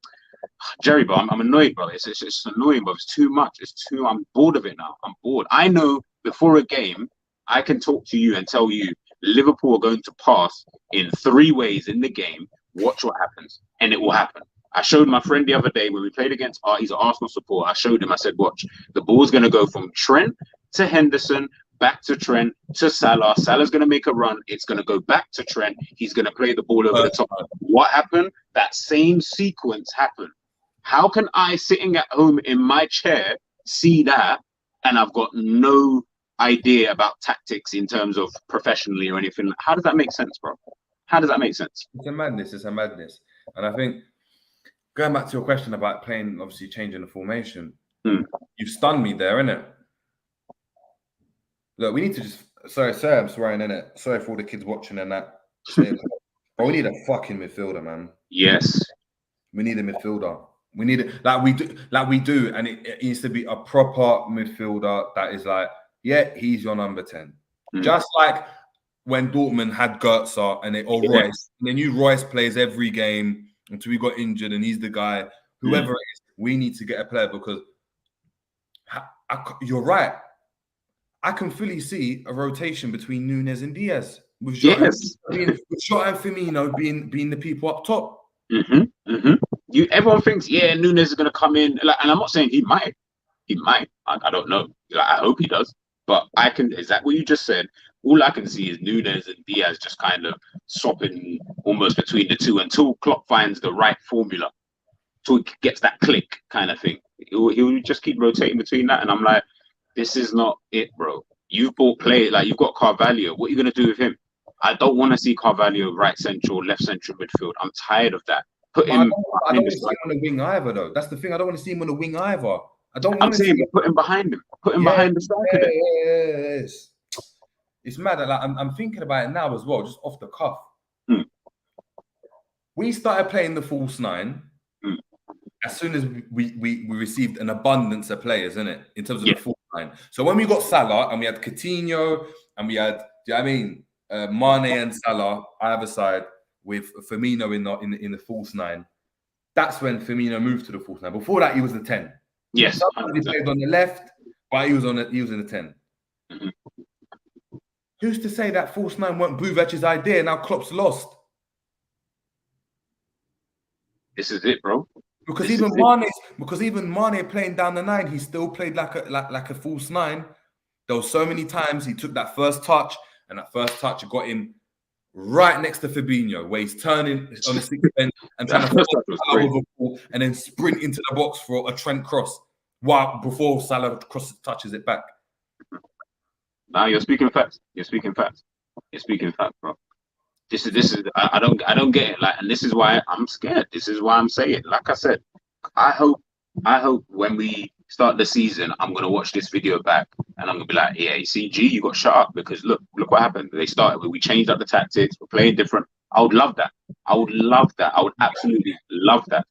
Jerry, bro. I'm annoyed, bro. It's annoying, bro. It's too much. I'm bored of it now. I'm bored. I know before a game, I can talk to you and tell you Liverpool are going to pass in 3 ways in the game. Watch what happens, and it will happen. I showed my friend the other day when we played against, he's an Arsenal supporter. I showed him, I said, watch, the ball's going to go from Trent to Henderson, back to Trent to Salah. Salah's going to make a run. It's going to go back to Trent. He's going to play the ball over the top. What happened? That same sequence happened. How can I, sitting at home in my chair, see that, and I've got no idea about tactics in terms of professionally or anything? How does that make sense, bro? How does that make sense? It's a madness. And I think, going back to your question about playing, obviously changing the formation, you've stunned me there, innit? Look, we need to just, sorry, I'm swearing, innit? Sorry for all the kids watching and that. But we need a fucking midfielder, man. Yes. We need a midfielder. We need it like we do, and it needs to be a proper midfielder that is like, he's your number 10. Just like when Dortmund had Götze Royce, and then Royce plays every game until he got injured, and he's the guy. Whoever it is, we need to get a player, because you're right. I can fully see a rotation between Nunes and Diaz with Jota, Yes. and Firmino being the people up top. Everyone thinks, yeah, Nunes is gonna come in, like, and I'm not saying he might. I don't know. Like, I hope he does. But is that what you just said? All I can see is Nunes and Diaz just kind of swapping almost between the two until Klopp finds the right formula, till he gets that click kind of thing. He'll just keep rotating between that, and I'm like, this is not it, bro. You've bought players, like you've got Carvalho. What are you gonna do with him? I don't want to see Carvalho right central, left central midfield. I'm tired of that. I don't want to see him on the wing either, though. That's the thing. I don't want to see him on the wing either. I'm saying put him behind him. Put him behind the striker. Yes. It's mad. Like, I'm thinking about it now as well, just off the cuff. We started playing the false nine as soon as we received an abundance of players, innit? In terms of the false nine. So when we got Salah and we had Coutinho and we had, do you know what I mean? Mane and Salah either side with Firmino in the false nine. That's when Firmino moved to the false nine. Before that, he was the 10. Yes, sometimes he played on the left, but he was in the 10. Who's to say that false nine weren't Buvac's idea? Now Klopp's lost. This is it, bro. Because even Mane playing down the 9, he still played like a false 9. There were so many times he took that first touch, and that first touch got him right next to Fabinho, where he's turning on the 6th bench and trying to out of a ball and then sprint into the box for a Trent cross before Salah touches it back. Now you're speaking facts. You're speaking facts, bro. This is I don't get it. Like, and this is why I'm scared. This is why I'm saying, like I said, I hope when we start the season, I'm gonna watch this video back and I'm gonna be like, yeah, CG, you got shut up because look what happened. They started, we changed up the tactics, we're playing different. I would love that. I would absolutely love that.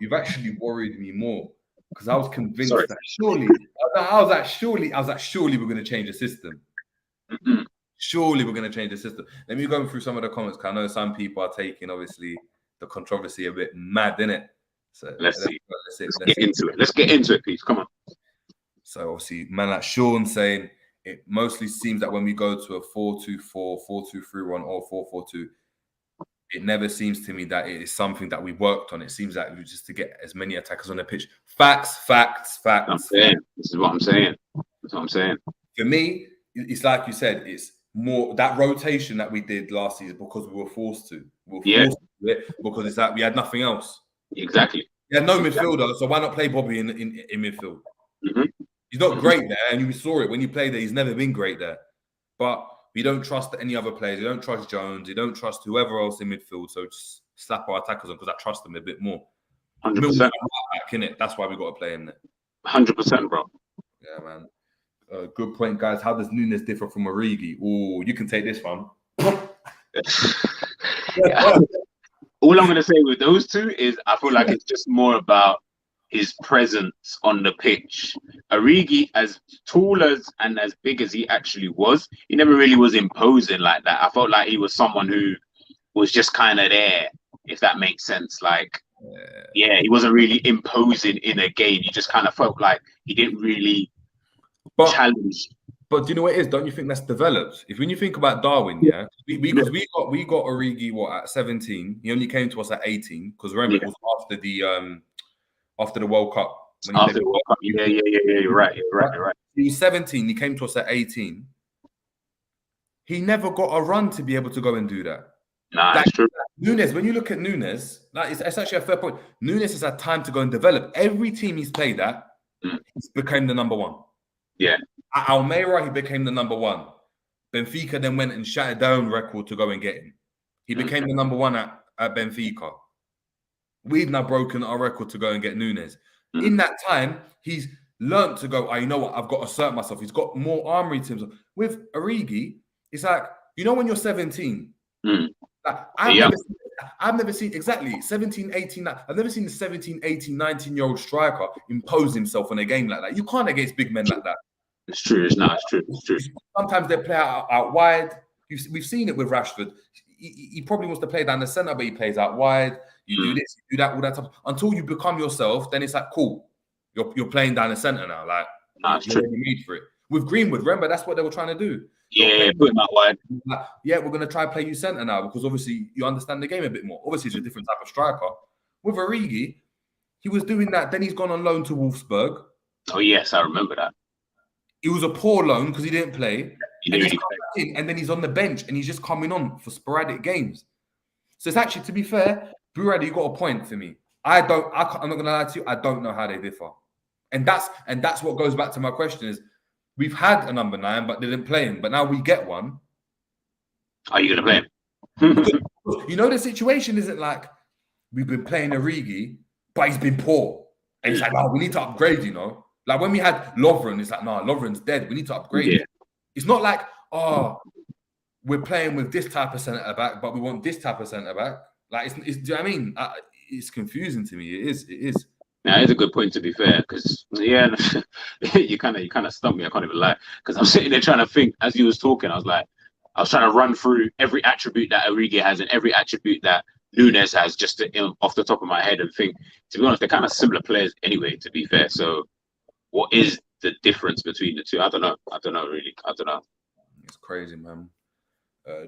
You've actually worried me more because I was convinced that surely we're gonna change the system. Surely we're going to change the system. Let me go through some of the comments, because I know some people are taking, obviously, the controversy a bit mad, innit? So let's get into it. Let's get into it, please. Come on. So, obviously, man like Sean saying, it mostly seems that when we go to a 4-2-4, 4-2-3-1, or 4-4-2, it never seems to me that it is something that we worked on. It seems like we just to get as many attackers on the pitch. Facts. This is what I'm saying. That's what I'm saying. For me, it's like you said, it's more that rotation that we did last season because we were forced to. We were forced to do it because it's like we had nothing else. Exactly. We had no midfielder, so why not play Bobby in midfield? He's not great there, and we saw it when he played there. He's never been great there. But we don't trust any other players. We don't trust Jones. We don't trust whoever else in midfield. So just slap our attackers on because I trust them a bit more. 100%. That's why we got to play him there. 100%, bro. Yeah, man. Good point, guys. How does Nunes differ from Origi? Oh, you can take this one. All I'm going to say with those two is I feel like it's just more about his presence on the pitch. Origi, as tall and as big as he actually was, he never really was imposing like that. I felt like he was someone who was just kind of there, if that makes sense. Like, he wasn't really imposing in a game. You just kind of felt like he didn't really challenge. But do you know what it is? Don't you think that's developed? When you think about Darwin, we got Origi at 17. He only came to us at 18 because remember it was after the World Cup. After the World Cup, you're right. He was 17. He came to us at 18. He never got a run to be able to go and do that. Nah, that's true. Nunes, when you look at Nunes, it's actually a fair point. Nunes has had time to go and develop. Every team he's played at, he's became the number one. Yeah. At Almeida, he became the number one. Benfica then went and shattered their own record to go and get him. He became the number one at Benfica. We've now broken our record to go and get Nunes. In that time, he's learned to go, you know what, I've got to assert myself. He's got more armory to himself. With Origi, it's like, you know when you're 17, like, I've never seen exactly 17, 18. I've never seen a 17, 18, 19-year-old striker impose himself on a game like that. You can't against big men like that. It's true. It's true. Sometimes they play out wide. We've seen it with Rashford. He probably wants to play down the centre, but he plays out wide. You do this, you do that, all that stuff. Until you become yourself, then it's like, cool. You're playing down the centre now. Like, it's true. You made for it. with Greenwood. Remember, that's what they were trying to do. Yeah, put him out wide. Like, yeah, we're going to try play you centre now because obviously you understand the game a bit more. Obviously, it's a different type of striker. With Origi, he was doing that. Then he's gone on loan to Wolfsburg. Oh, yes, I remember that. It was a poor loan because he didn't play. And then he's on the bench and he's just coming on for sporadic games. So it's actually, to be fair, Buvac, you got a point for me. I'm not going to lie to you. I don't know how they differ. And that's what goes back to my question is, we've had a number 9, but they didn't play him. But now we get one. Are you going to play him? You know, the situation isn't like we've been playing Origi, but he's been poor. And it's like, oh, we need to upgrade, you know? Like when we had Lovren, it's like, no, Lovren's dead. We need to upgrade. Yeah. It's not like, oh, we're playing with this type of centre back, but we want this type of centre back. Like, do you know what I mean? It's confusing to me. It is. Now, it's a good point, to be fair, because yeah, you kind of stumped me. I can't even lie, because I'm sitting there trying to think as you was talking. I was trying to run through every attribute that Origi has and every attribute that Nunes has, just off the top of my head, and think, to be honest, they're kind of similar players anyway. To be fair, so what is the difference between the two? I don't know. Really. I don't know. It's crazy, man.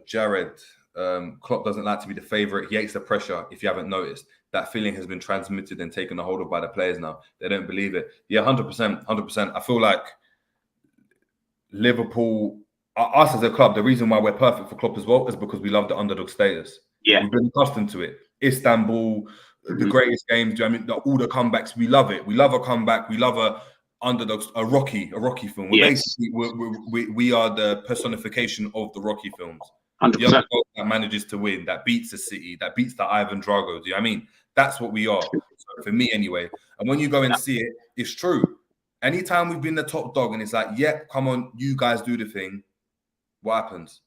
Jared, Klopp doesn't like to be the favourite. He hates the pressure. If you haven't noticed, that feeling has been transmitted and taken a hold of by the players now. They don't believe it. Yeah, 100%. I feel like Liverpool, us as a club, the reason why we're perfect for Klopp as well is because we love the underdog status. Yeah, we've been accustomed to it. Istanbul, the greatest games. Do you know what I mean? All the comebacks, we love it. We love a comeback. We love a underdogs, a Rocky film. We're basically we are the personification of the Rocky films. 100%. The underdog that manages to win, that beats the City, that beats the Ivan Drago. Do you know what I mean? That's what we are. So for me, anyway. And when you go and see it, it's true. Anytime we've been the top dog, and it's like, yeah, come on, you guys do the thing. What happens?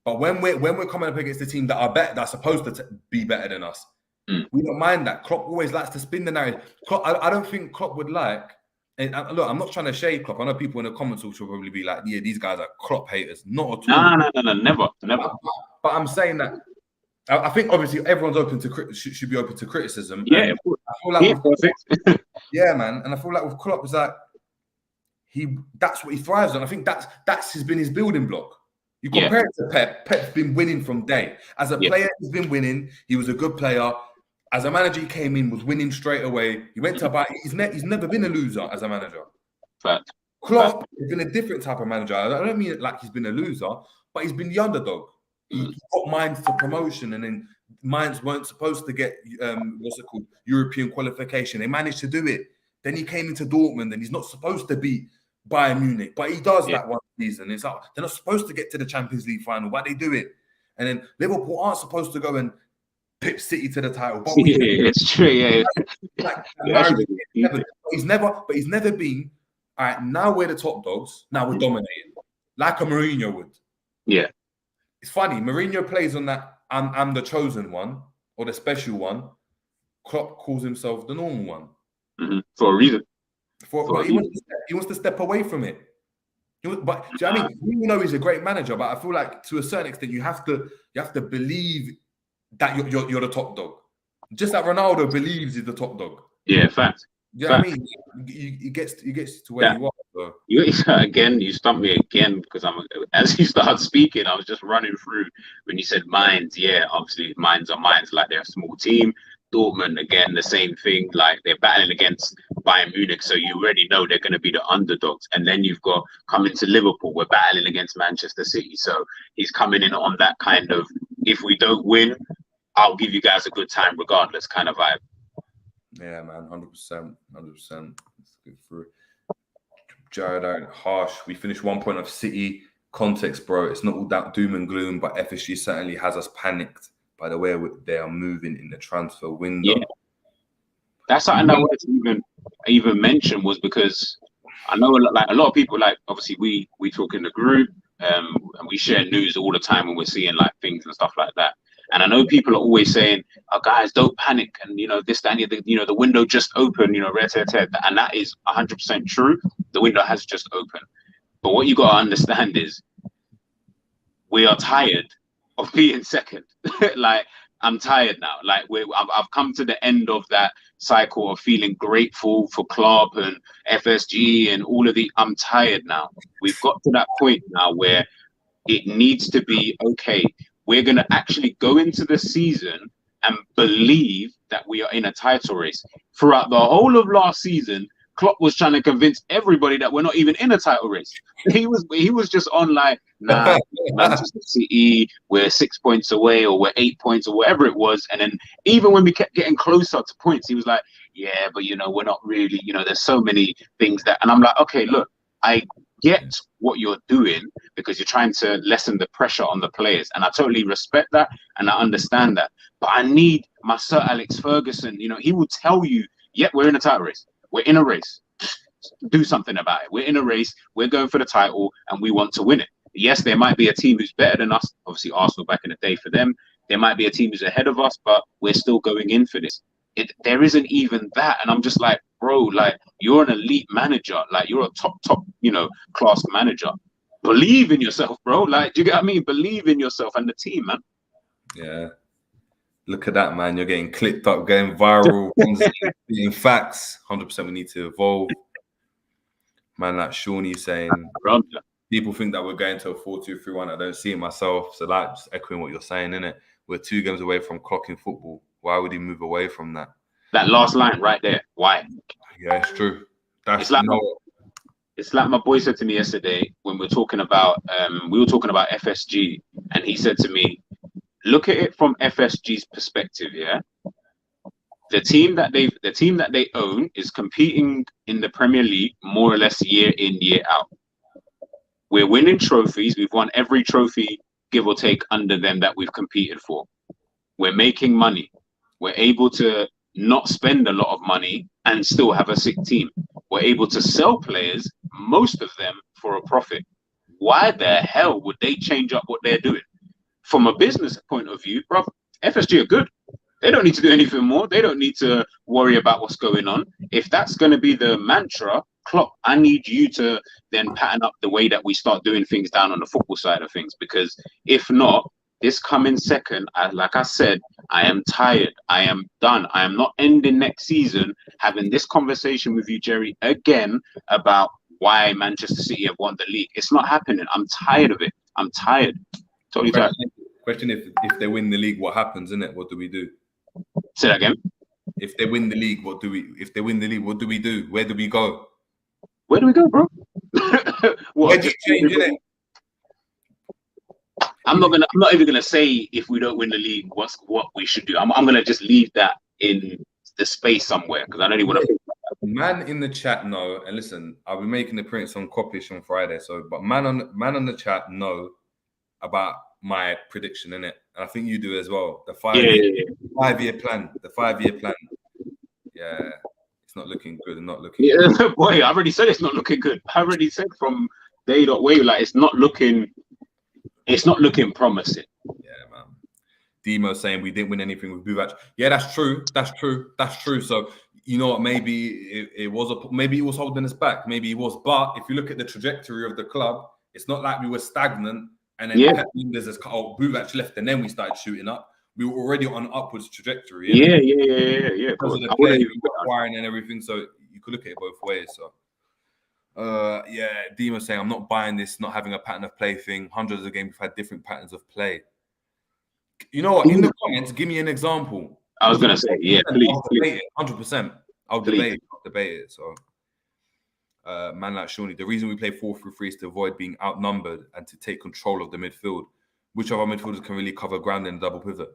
But when we're coming up against the team that are better, that's supposed to be better than us, we don't mind that. Klopp always likes to spin the narrative. Klopp, I don't think Klopp would like. And look, I'm not trying to shade Klopp. I know people in the comments will probably be like, "Yeah, these guys are Klopp haters." Not at all. No, never. But I'm saying that I think obviously everyone's open to should be open to criticism. Yeah, I feel like yeah, man, and I feel like with Klopp, it's like that's what he thrives on. I think that's been his building block. You compare it to Pep. Pep's been winning from day. As a player, he's been winning. He was a good player. As a manager, he came in, was winning straight away. He went to he's never been a loser as a manager. Fact. Klopp has been a different type of manager. I don't mean it like he's been a loser, but he's been the underdog. He got Mainz to promotion, and then Mainz weren't supposed to get European qualification. They managed to do it. Then he came into Dortmund, and he's not supposed to beat Bayern Munich, but he does that one season. It's like they're not supposed to get to the Champions League final, but they do it. And then Liverpool aren't supposed to go and pip City to the title. But it's true. Yeah. He's never been. All right, now we're the top dogs. Now we're dominating, like a Mourinho would. Yeah. It's funny. Mourinho plays on that. I'm the chosen one or the special one. Klopp calls himself the normal one for a reason. He wants to step away from it. But do you know what I mean? You know he's a great manager, but I feel like to a certain extent you have to believe that you're the top dog. Just like Ronaldo believes he's the top dog. Yeah, fact. You know what I mean? He gets to where you are. So. You stumped me again because as you started speaking, I was just running through when you said Mainz. Yeah, obviously Mainz are Mainz, like they're a small team. Dortmund, again, the same thing, like they're battling against Bayern Munich, so you already know they're going to be the underdogs. And then you've got coming to Liverpool, we're battling against Manchester City, so he's coming in on that kind of, if we don't win, I'll give you guys a good time regardless kind of vibe. Yeah, man, 100%. Let's go through. Jared, harsh. We finished 1 point of City. Context, bro. It's not all that doom and gloom, but FSG certainly has us panicked by the way they are moving in the transfer window. Yeah. That's something I wanted to even mention, was because I know a lot of people, like, obviously we talk in the group and we share news all the time when we're seeing like things and stuff like that. And I know people are always saying, "Oh, guys, don't panic," and this, that, and the window just opened, and that is 100% true. The window has just opened, but what you got to understand is we are tired of being second. Like, I'm tired now. Like, I've come to the end of that cycle of feeling grateful for Klopp and FSG and all of the. I'm tired now. We've got to that point now where it needs to be, okay, we're going to actually go into the season and believe that we are in a title race. Throughout the whole of last season, Klopp was trying to convince everybody that we're not even in a title race. He was just on like, nah, Manchester City, we're 6 points away, or we're 8 points, or whatever it was. And then even when we kept getting closer to points, he was like, yeah, but we're not really, there's so many things that. And I'm like, okay, look, I get what you're doing because you're trying to lessen the pressure on the players, and I totally respect that and I understand that. But I need my Sir Alex Ferguson. He will tell you, yeah, we're in a title race. We're in a race. Do something about it. We're in a race. We're going for the title, and we want to win it. Yes, there might be a team who's better than us. Obviously, Arsenal back in the day for them. There might be a team who's ahead of us, but we're still going in for this. There isn't even that, and I'm just like, bro, like, you're an elite manager, like, you're a top class manager. Believe in yourself, bro. Like, do you get what I mean? Believe in yourself and the team, man. Yeah, look at that, man. You're getting clipped up, going viral, being facts. 100%, we need to evolve, man. Like Shawnee saying, people think that we're going to a 4-2-3-1. I don't see it myself. So, like, just echoing what you're saying, innit? We're 2 games away from clocking football. Why would he move away from that? That last line right there. Why? Yeah, it's true. It's like my boy said to me yesterday when we were talking about FSG, and he said to me, look at it from FSG's perspective. Yeah, the team that they own is competing in the Premier League more or less year in, year out. We're winning trophies. We've won every trophy, give or take, under them that we've competed for. We're making money. We're able to not spend a lot of money and still have a sick team. We're able to sell players, most of them, for a profit. Why the hell would they change up what they're doing? From a business point of view, bro, FSG are good. They don't need to do anything more. They don't need to worry about what's going on. If that's going to be the mantra, Klopp, I need you to then pattern up the way that we start doing things down on the football side of things. Because if not, this coming second, like I said, I am tired. I am done. I am not ending next season having this conversation with you, Jerry, again about why Manchester City have won the league. It's not happening. I'm tired of it. I'm tired. Totally tired. Question: if they win the league, what happens? Isn't it? What do we do? Say that again. If they win the league, what do we? If they win the league, what do we do? Where do we go? Where do we go, bro? Where do you change it? I'm not even gonna say if we don't win the league, what we should do. I'm gonna just leave that in the space somewhere because I don't even want to. Man in the chat, no, and listen, I'll be making the prints on Coppish on Friday. So, but man on the chat, know about my prediction in it, and I think you do as well. The 5-year plan, the 5-year plan. Yeah, it's not looking good. And not looking. Yeah, good. Boy, I already said it's not looking good. I already said from day.way, like it's not looking promising. Yeah, man. Demo saying we didn't win anything with Buvac. Yeah, that's true. That's true. So you know what? Maybe it was holding us back. Maybe it was. But if you look at the trajectory of the club, it's not like we were stagnant and then Buvac left and then we started shooting up. We were already on an upwards trajectory. Yeah. Because of the players we were acquiring and everything. So you could look at it both ways. So. Demo saying I'm not buying this, not having a pattern of play thing. Hundreds of games we've had different patterns of play. You know what? In the comments, give me an example. I was gonna say, yeah, please. 100%. I'll debate it. So, man like Shawnee, the reason we play 4-3-3 is to avoid being outnumbered and to take control of the midfield. Which of our midfielders can really cover ground in a double pivot?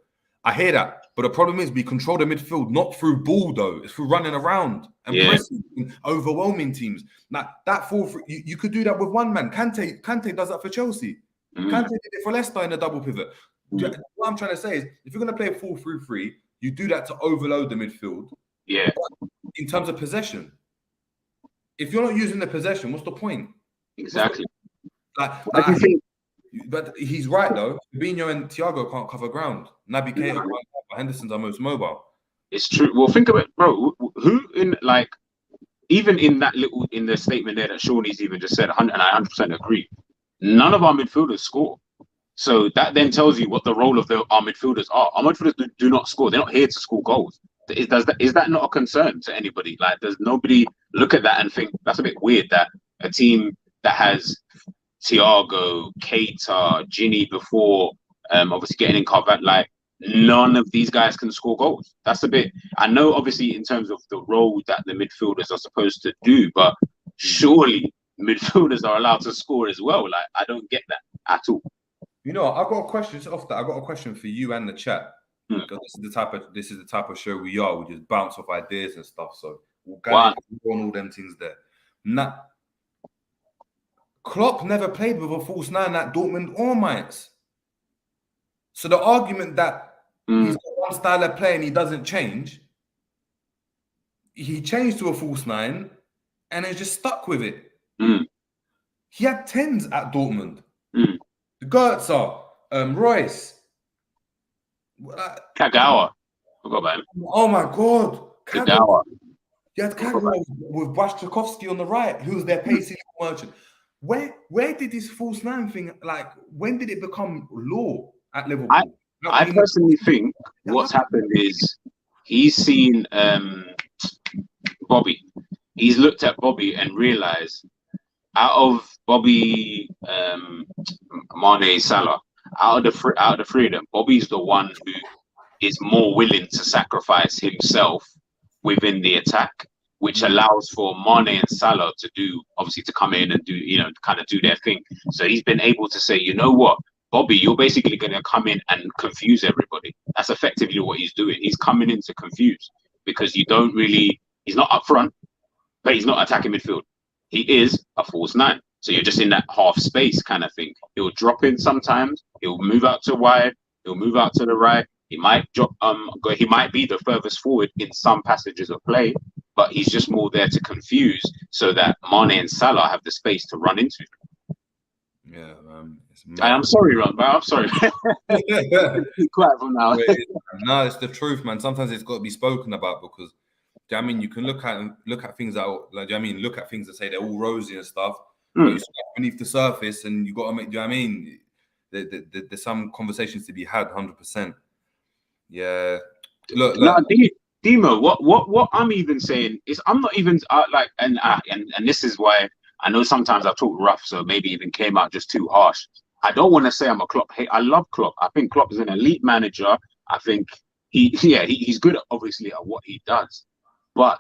I hear that, but the problem is we control the midfield not through ball though. It's through running around and pressing, and overwhelming teams. Now that 4-3, you could do that with one man. Kante does that for Chelsea. Kante did it for Leicester in a double pivot. What I'm trying to say is, if you're going to play a 4-3-3, you do that to overload the midfield. Yeah. In terms of possession, if you're not using the possession, what's the point? Exactly. But he's right though. Fabinho and Thiago can't cover ground. Naby Keita, Henderson's our most mobile. It's true. Well, think of it, bro. Who even in the statement there that Shawnee's even just said, and I 100% agree. None of our midfielders score. So that then tells you what the role of our midfielders are. Our midfielders do not score. They're not here to score goals. Is that not a concern to anybody? Like, does nobody look at that and think that's a bit weird that a team that has Thiago, Keita, Ginny before, obviously getting in Carvat, like none of these guys can score goals. That's a bit. I know, obviously, in terms of the role that the midfielders are supposed to do, but surely midfielders are allowed to score as well. Like, I don't get that at all. You know, I've got a question just off that. I've got a question for you and the chat. Because this is the type of show we are. We just bounce off ideas and stuff. So we'll go on all them things there. Now, Klopp never played with a false nine at Dortmund or Mainz. So the argument that he's got one style of play and he doesn't change, he changed to a false nine and has just stuck with it. He had 10s at Dortmund. The Goetzer, Royce. Kagawa. Forgot about him. Oh my God. Kagawa. You had Kagawa with Błaszczykowski on the right, who's their pacey merchant. Where did this false nine thing, like, when did it become law at Liverpool? I personally think what's happened is he's seen Bobby. He's looked at Bobby and realized out of Bobby, Mane, Salah, out of the three of them, Bobby's the one who is more willing to sacrifice himself within the attack, which allows for Mane and Salah to come in and do, kind of do their thing. So he's been able to say, you know what, Bobby, you're basically going to come in and confuse everybody. That's effectively what he's doing. He's coming in to confuse because he's not up front, but he's not attacking midfield. He is a false nine. So you're just in that half space kind of thing. He'll drop in sometimes. He'll move out to wide. He'll move out to the right. He might drop. He might be the furthest forward in some passages of play, but he's just more there to confuse so that Mane and Salah have the space to run into. Yeah, I'm sorry, Ron, but I'm sorry. Be quiet from now. No, it's the truth, man. Sometimes it's got to be spoken about because, do you know what I mean, you can look at things that, like, do you know what I mean, look at things that say they're all rosy and stuff. But you start beneath the surface, and you got to make. Do you know what I mean? There's some conversations to be had, 100%. Yeah. Look. No, Demo. What I'm even saying is I'm not even and this is why I know sometimes I talk rough, so maybe even came out just too harsh. I don't want to say I'm a Klopp hate. I love Klopp. I think Klopp is an elite manager. I think he's good, obviously, at what he does, but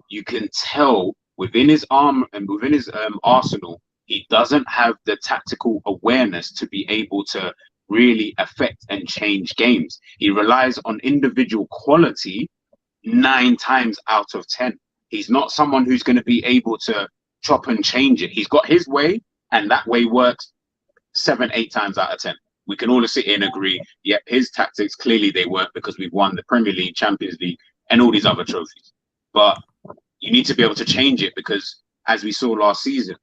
you can tell within his arm and within his arsenal, he doesn't have the tactical awareness to be able to really affect and change games. He relies on individual quality 9 times out of 10. He's not someone who's going to be able to chop and change it. He's got his way, and that way works 7, 8 times out of 10. We can all sit here and agree, yep, his tactics, clearly they work because we've won the Premier League, Champions League, and all these other trophies. But you need to be able to change it because, as we saw last season,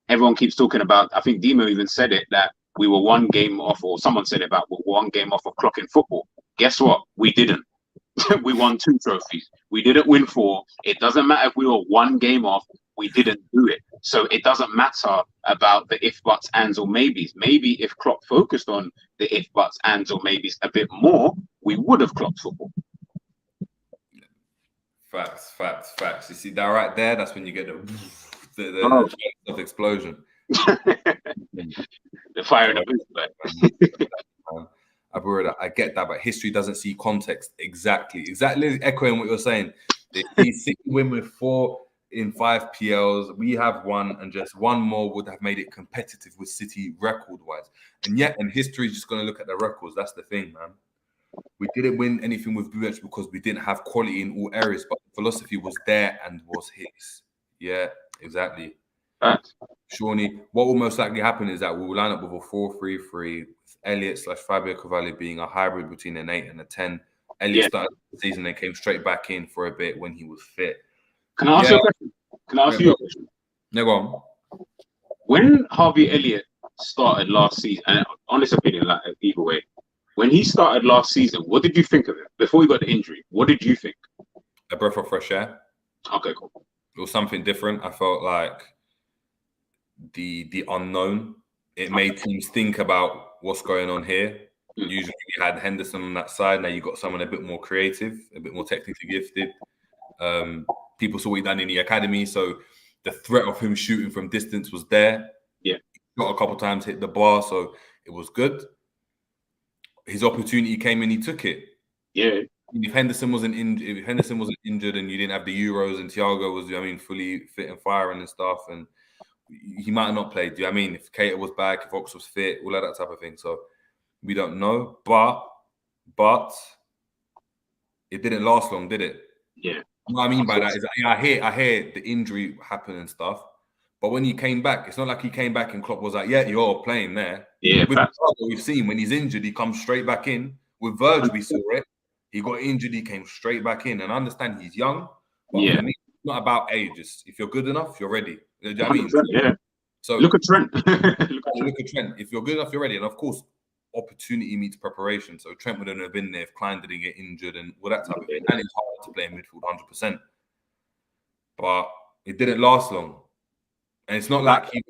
everyone keeps talking about, I think Demo even said it, that we were 1 game off, or someone said it about we're 1 game off of clocking football. Guess what? We didn't. We won 2 trophies. We didn't win 4. It doesn't matter if we were 1 game off. We didn't do it. So it doesn't matter about the if, buts, ands, or maybes. Maybe if Klopp focused on the if, buts, ands, or maybes a bit more, we would have clocked football. Facts. You see that right there? That's when you get the explosion. The fire in the I get that, but history doesn't see context. Exactly echoing what you're saying. He's 6 win with 4 in 5 PLs. We have 1, and just 1 more would have made it competitive with City record-wise. And history is just going to look at the records. That's the thing, man. We didn't win anything with Buvac because we didn't have quality in all areas, but the philosophy was there and was his. Yeah, exactly. Shawnee, what will most likely happen is that we'll line up with a 4-3-3 with Elliott/Fabio Cavalli being a hybrid between an 8 and a 10. Elliott started the season and came straight back in for a bit when he was fit. Can I ask you a question? Can I ask you a question? No, go on. When Harvey Elliott started last season, and honest opinion, like either way, when he started last season, what did you think of him before he got the injury? What did you think? A breath of fresh air. Okay, cool. It was something different. I felt like the unknown. It made teams think about what's going on here. Usually you had Henderson on that side. Now you got someone a bit more creative, a bit more technically gifted. People saw what he done in the academy, so the threat of him shooting from distance was there. Yeah, got a couple of times hit the bar, so it was good. His opportunity came and he took it. Yeah. If Henderson wasn't injured and you didn't have the Euros and Thiago was, fully fit and firing and stuff, and he might have not played. Do you know what I mean? If Keita was back, if Ox was fit, all of that type of thing. So we don't know, but it didn't last long, did it? Yeah. What I mean by that is, I hear the injury happen and stuff, but when he came back, it's not like he came back and Klopp was like, "Yeah, you're playing there." Yeah. With what we've seen, when he's injured, he comes straight back in. With Virgil, we saw it. He got injured, he came straight back in. And I understand he's young, but for me, it's not about age. If you're good enough, you're ready. You know what I mean? Yeah. So look at Trent. look at Trent. If you're good enough, you're ready. And of course, opportunity meets preparation. So Trent wouldn't have been there if Klein didn't get injured and all that type of thing. And it's hard to play in midfield 100%. But it didn't last long. And it's not like he...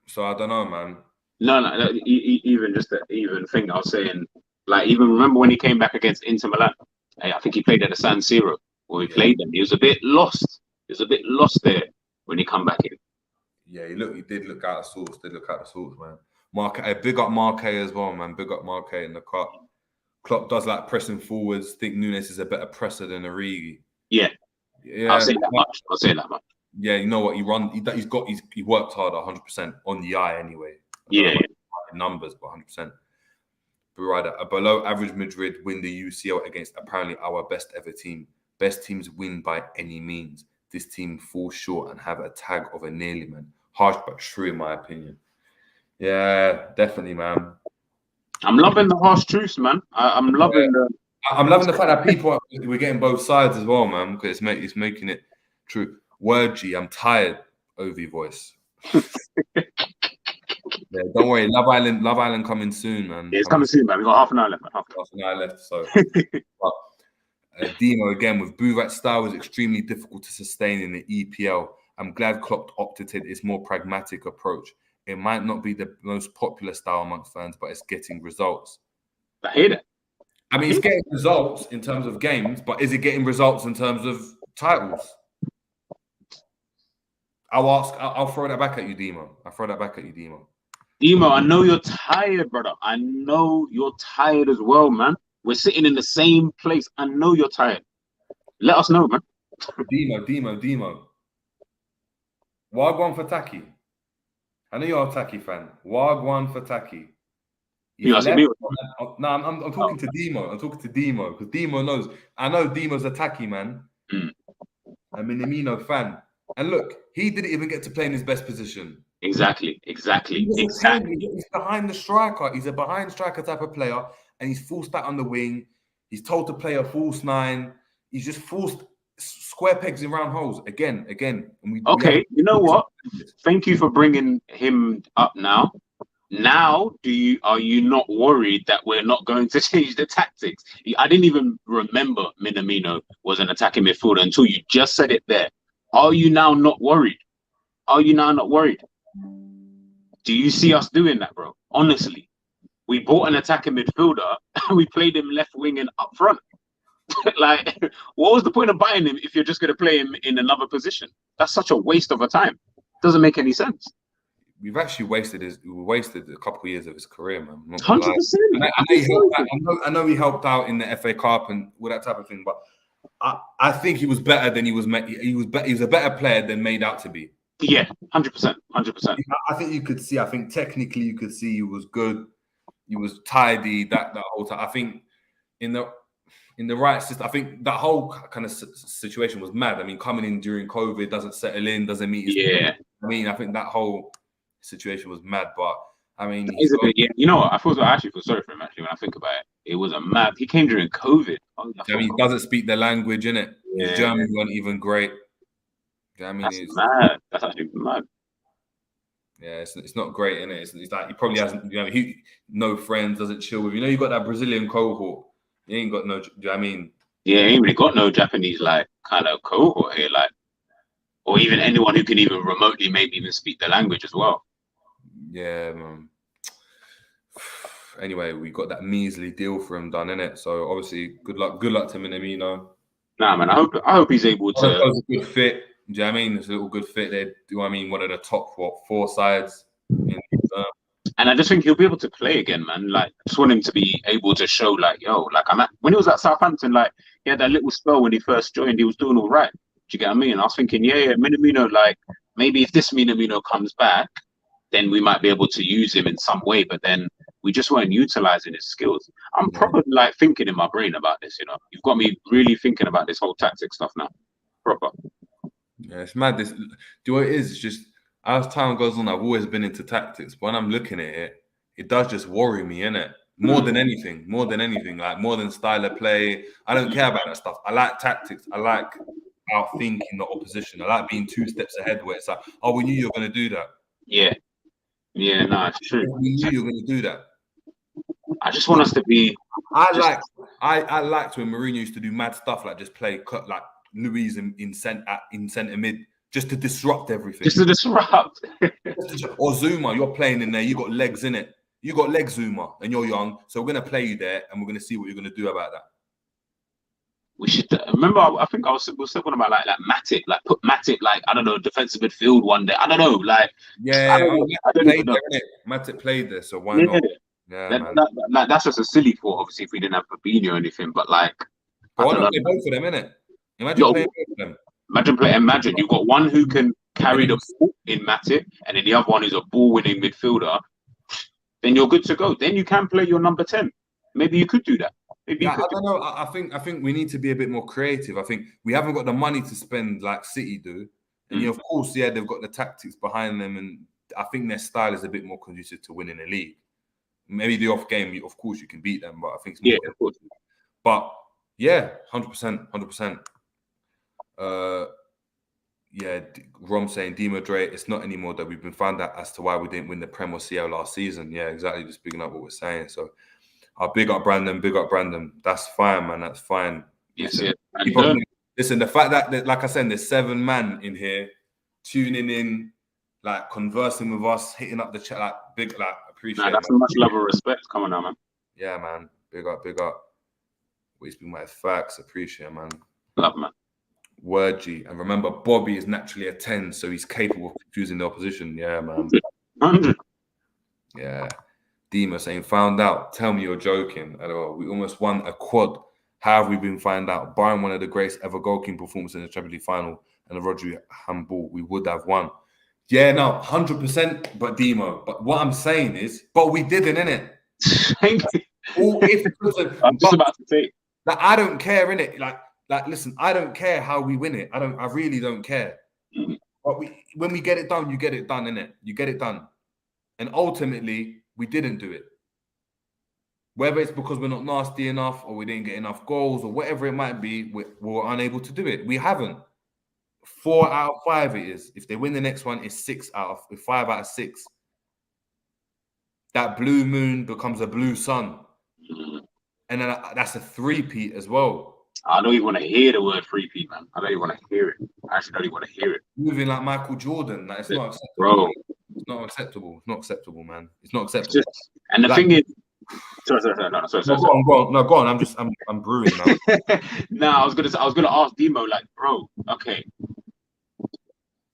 So I don't know, man. No. Even just the even thing I was saying, like, even remember when he came back against Inter Milan? I think he played at the San Siro where we played them. He was a bit lost. He was a bit lost there when he come back in. Yeah, he did look out of sorts. Man. Big up Marquez as well, man. Big up Marquez in the cup. Klopp does like pressing forwards. Think Nunes is a better presser than Origi. Yeah. I'll say that much. Yeah, you know what? He worked harder 100% on the eye anyway. Yeah. Numbers, but 100%. But right, a below average Madrid win the UCL against apparently our best ever team. Best teams win by any means. This team falls short and have a tag of a nearly, man. Harsh but true, in my opinion. Yeah, definitely, man. I'm loving the harsh truths, man. I'm loving the fact that we're getting both sides as well, man, because it's making it true. Word G, I'm tired, Ovi voice. Yeah, don't worry. Love Island coming soon, man. Yeah, it's coming soon, man. We've got half an hour left. Half an hour left. So, but, Demo again with Buvac's style is extremely difficult to sustain in the EPL. I'm glad Klopp opted to this more pragmatic approach. It might not be the most popular style amongst fans, but it's getting results. I hate it. I mean, it's getting results in terms of games, but is it getting results in terms of titles? I'll throw that back at you, Demo. Demo, I know you're tired, brother. I know you're tired as well, man. We're sitting in the same place. I know you're tired. Let us know, man. Demo. Wagwan for Taki. I know you're a Taki fan. Wagwan for Taki. No, I'm talking to Demo. Because Demo knows. I know Demo's a Taki man. I'm an Minamino fan. And look, he didn't even get to play in his best position. Exactly. He's behind the striker. He's a behind striker type of player, and he's forced that on the wing. He's told to play a false nine. He's just forced square pegs in round holes again. And you know what? Thank you for bringing him up now. Now, are you not worried that we're not going to change the tactics? I didn't even remember Minamino was an attacking midfielder until you just said it there. Are you now not worried? Do you see us doing that, bro? Honestly, we bought an attacking midfielder and we played him left wing and up front. Like, what was the point of buying him if you're just going to play him in another position? That's such a waste of a time. Doesn't make any sense. We've actually wasted a couple of years of his career, man. 100%. I know he helped out in the FA Cup and all that type of thing, but I think he was better than he was. He was a better player than made out to be. Yeah, 100%. I think you could see. I think technically you could see he was good. He was tidy that whole time. I think in the right system. I think that whole kind of situation was mad. I mean, coming in during COVID, doesn't settle in, doesn't meet his people. I mean, I think that whole situation was mad. But I mean, you know what? I actually feel sorry for him. Actually, when I think about it, it was a mad. He came during COVID. I mean, he doesn't speak the language, innit? His German weren't even great. I mean, that's mad. That's actually mad. Yeah, it's not great, innit? It's like he probably hasn't. He no friends, doesn't chill with. You got that Brazilian cohort. He ain't got no. Do you know what I mean? Yeah, he ain't really got no Japanese like kind of cohort here, like, or even anyone who can even remotely maybe even speak the language as well. Yeah, man. anyway, we got that measly deal for him done, innit? So obviously, good luck to Minamino. Nah, man, I hope he's able to. It was a good fit. Do you know what I mean? It's a little good fit there. Do you know what I mean? One of the top 4 sides. And I just think he'll be able to play again, man. Like, I just want him to be able to show, like, yo, like when he was at Southampton, like, he had that little spell when he first joined, he was doing all right. Do you get what I mean? I was thinking, yeah, Minamino, like, maybe if this Minamino comes back, then we might be able to use him in some way. But then we just weren't utilizing his skills. I'm probably like thinking in my brain about this, you know. You've got me really thinking about this whole tactic stuff now. Proper. Yeah, it's mad. Do you know what it is? It's just, as time goes on, I've always been into tactics. But when I'm looking at it, it does just worry me, innit? More than anything, like more than style of play. I don't care about that stuff. I like tactics. I like outthinking the opposition. I like being 2 steps ahead where it's like, oh, we knew you were going to do that. Yeah. Yeah, no, it's true. We knew you were going to do that. I just want us to be. I liked when Mourinho used to do mad stuff like just play like Luis in centre mid just to disrupt everything. Just to disrupt. Or Zuma, you're playing in there. You got legs in it. You got legs, Zuma, and you're young. So we're gonna play you there, and we're gonna see what you're gonna do about that. We should remember. I think we were talking about like Matic, like put Matic like I don't know defensive midfield one day. I don't know, like Matic played there, so why not? Yeah, man. That's just a silly thought. Obviously, if we didn't have Fabinho or anything, but like, why not play both of them, innit? Imagine playing both of them. Imagine you've got one who can carry the ball in Matic, and then the other one is a ball-winning midfielder. Then you're good to go. Then you can play your number 10. Maybe you could do that. I don't know. I think we need to be a bit more creative. I think we haven't got the money to spend like City do. And of course, they've got the tactics behind them, and I think their style is a bit more conducive to winning a league. Maybe the off game, of course, you can beat them, but I think it's more of course. But yeah, 100%. Yeah, Rom saying Di Madrid, it's not anymore that we've been found out as to why we didn't win the Prem or CL last season. Yeah, exactly. Just picking up what we're saying. So I'll big up Brandon. That's fine, man. That's fine. Yes, listen, the fact that, like I said, there's 7 man in here tuning in, like conversing with us, hitting up the chat, like big, like appreciate it. That's so much love and respect. Come on now, man. Yeah, man. Big up. Always been my facts. Appreciate it, man. Love, man. Word G. And remember, Bobby is naturally a 10, so he's capable of confusing the opposition. Yeah, man. 100. Yeah. Dima saying, found out. Tell me you're joking. We almost won a quad. How have we been found out? Barring one of the greatest ever goalkeeping performances in the Champions League final and the Rodri handball, we would have won. Yeah, no, 100%, but Demo. But what I'm saying is, but we didn't, innit? Thank you. I'm just about to say. Like, I don't care, innit? Like, listen, I don't care how we win it. I really don't care. Mm-hmm. But when we get it done, you get it done, innit? You get it done. And ultimately, we didn't do it. Whether it's because we're not nasty enough or we didn't get enough goals or whatever it might be, we're unable to do it. We haven't. 4 out of 5 it is. If they win the next one, it's 5 out of 6. That blue moon becomes a blue sun. And then that's a 3-peat as well. I don't even want to hear the word 3-peat, man. I don't even want to hear it. I actually don't even want to hear it. Moving like Michael Jordan. Like, it's not acceptable. Bro. It's not acceptable. It's not acceptable, man. It's not acceptable. And the thing is, sorry. Go on. I'm brewing now. No, I was gonna ask Demo, like, bro, okay.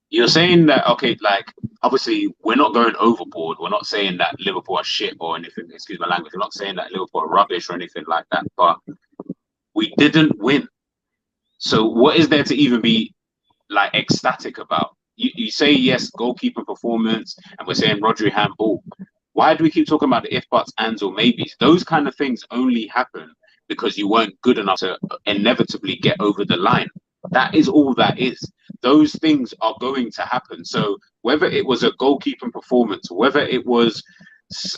You're saying that, okay, like, obviously, we're not going overboard. We're not saying that Liverpool are shit or anything. Excuse my language. We're not saying that Liverpool are rubbish or anything like that. But we didn't win. So what is there to even be, like, ecstatic about? You say, yes, goalkeeper performance, and we're saying Rodri handball. Why do we keep talking about the if, buts, ands, or maybes? Those kind of things only happen because you weren't good enough to inevitably get over the line. That is all that is. Those things are going to happen. So whether it was a goalkeeping performance, whether it was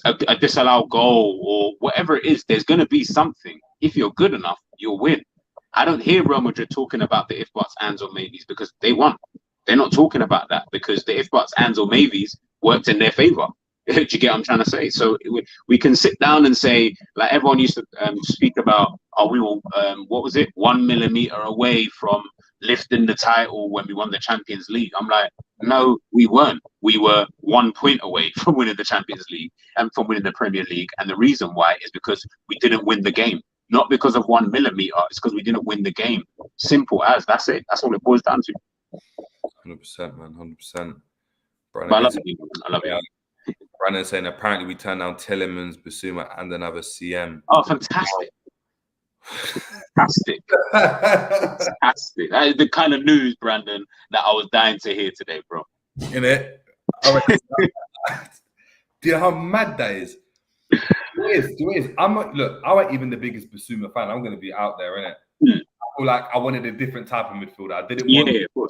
a disallowed goal or whatever it is, there's going to be something. If you're good enough, you'll win. I don't hear Real Madrid talking about the if, buts, ands, or maybes because they won. They're not talking about that because the if, buts, ands, or maybes worked in their favor. Do you get what I'm trying to say? So we can sit down and say, like everyone used to speak about, we were, 1 millimeter away from lifting the title when we won the Champions League. I'm like, No, we weren't. We were 1 point away from winning the Champions League and from winning the Premier League. And the reason why is because we didn't win the game. Not because of 1 millimeter. It's because we didn't win the game. Simple as. That's it. That's all it boils down to. 100%, man. 100%. But I love you. I love you. Brandon saying apparently we turned down Tillemans, Basuma, and another CM. Oh, fantastic. Fantastic. Fantastic. That is the kind of news, Brandon, that I was dying to hear today, bro. Innit? Do you know how mad that is? It is. I'm not, look, I ain't even the biggest Basuma fan. I'm going to be out there, innit? I feel like I wanted a different type of midfielder. I didn't want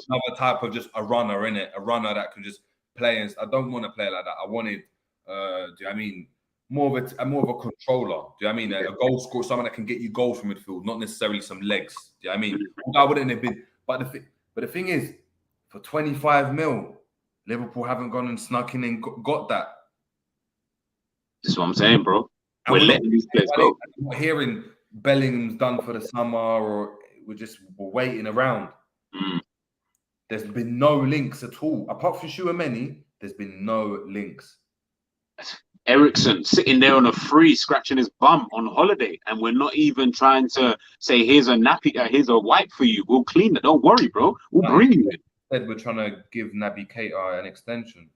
another type of just a runner, innit? A runner that could just play. And I don't want to play like that. I wanted, do you know what I mean? More of a controller. Do you know what I mean? A goal scorer, someone that can get you goals from midfield, not necessarily some legs. Do you know what I mean? I wouldn't have been. But the thing is, for 25 mil, Liverpool haven't gone and snuck in and got that. That's what I'm saying, bro. We're letting these players go. We're hearing Bellingham's done for the summer, or we're waiting around. There's been no links at all. Apart from Tchouaméni, there's been no links. Eriksen sitting there on a free, scratching his bum on holiday, and we're not even trying to say, here's a nappy, here's a wipe for you. We'll clean it. Don't worry, bro. We'll bring you in. Said we're trying to give Naby Keita an extension.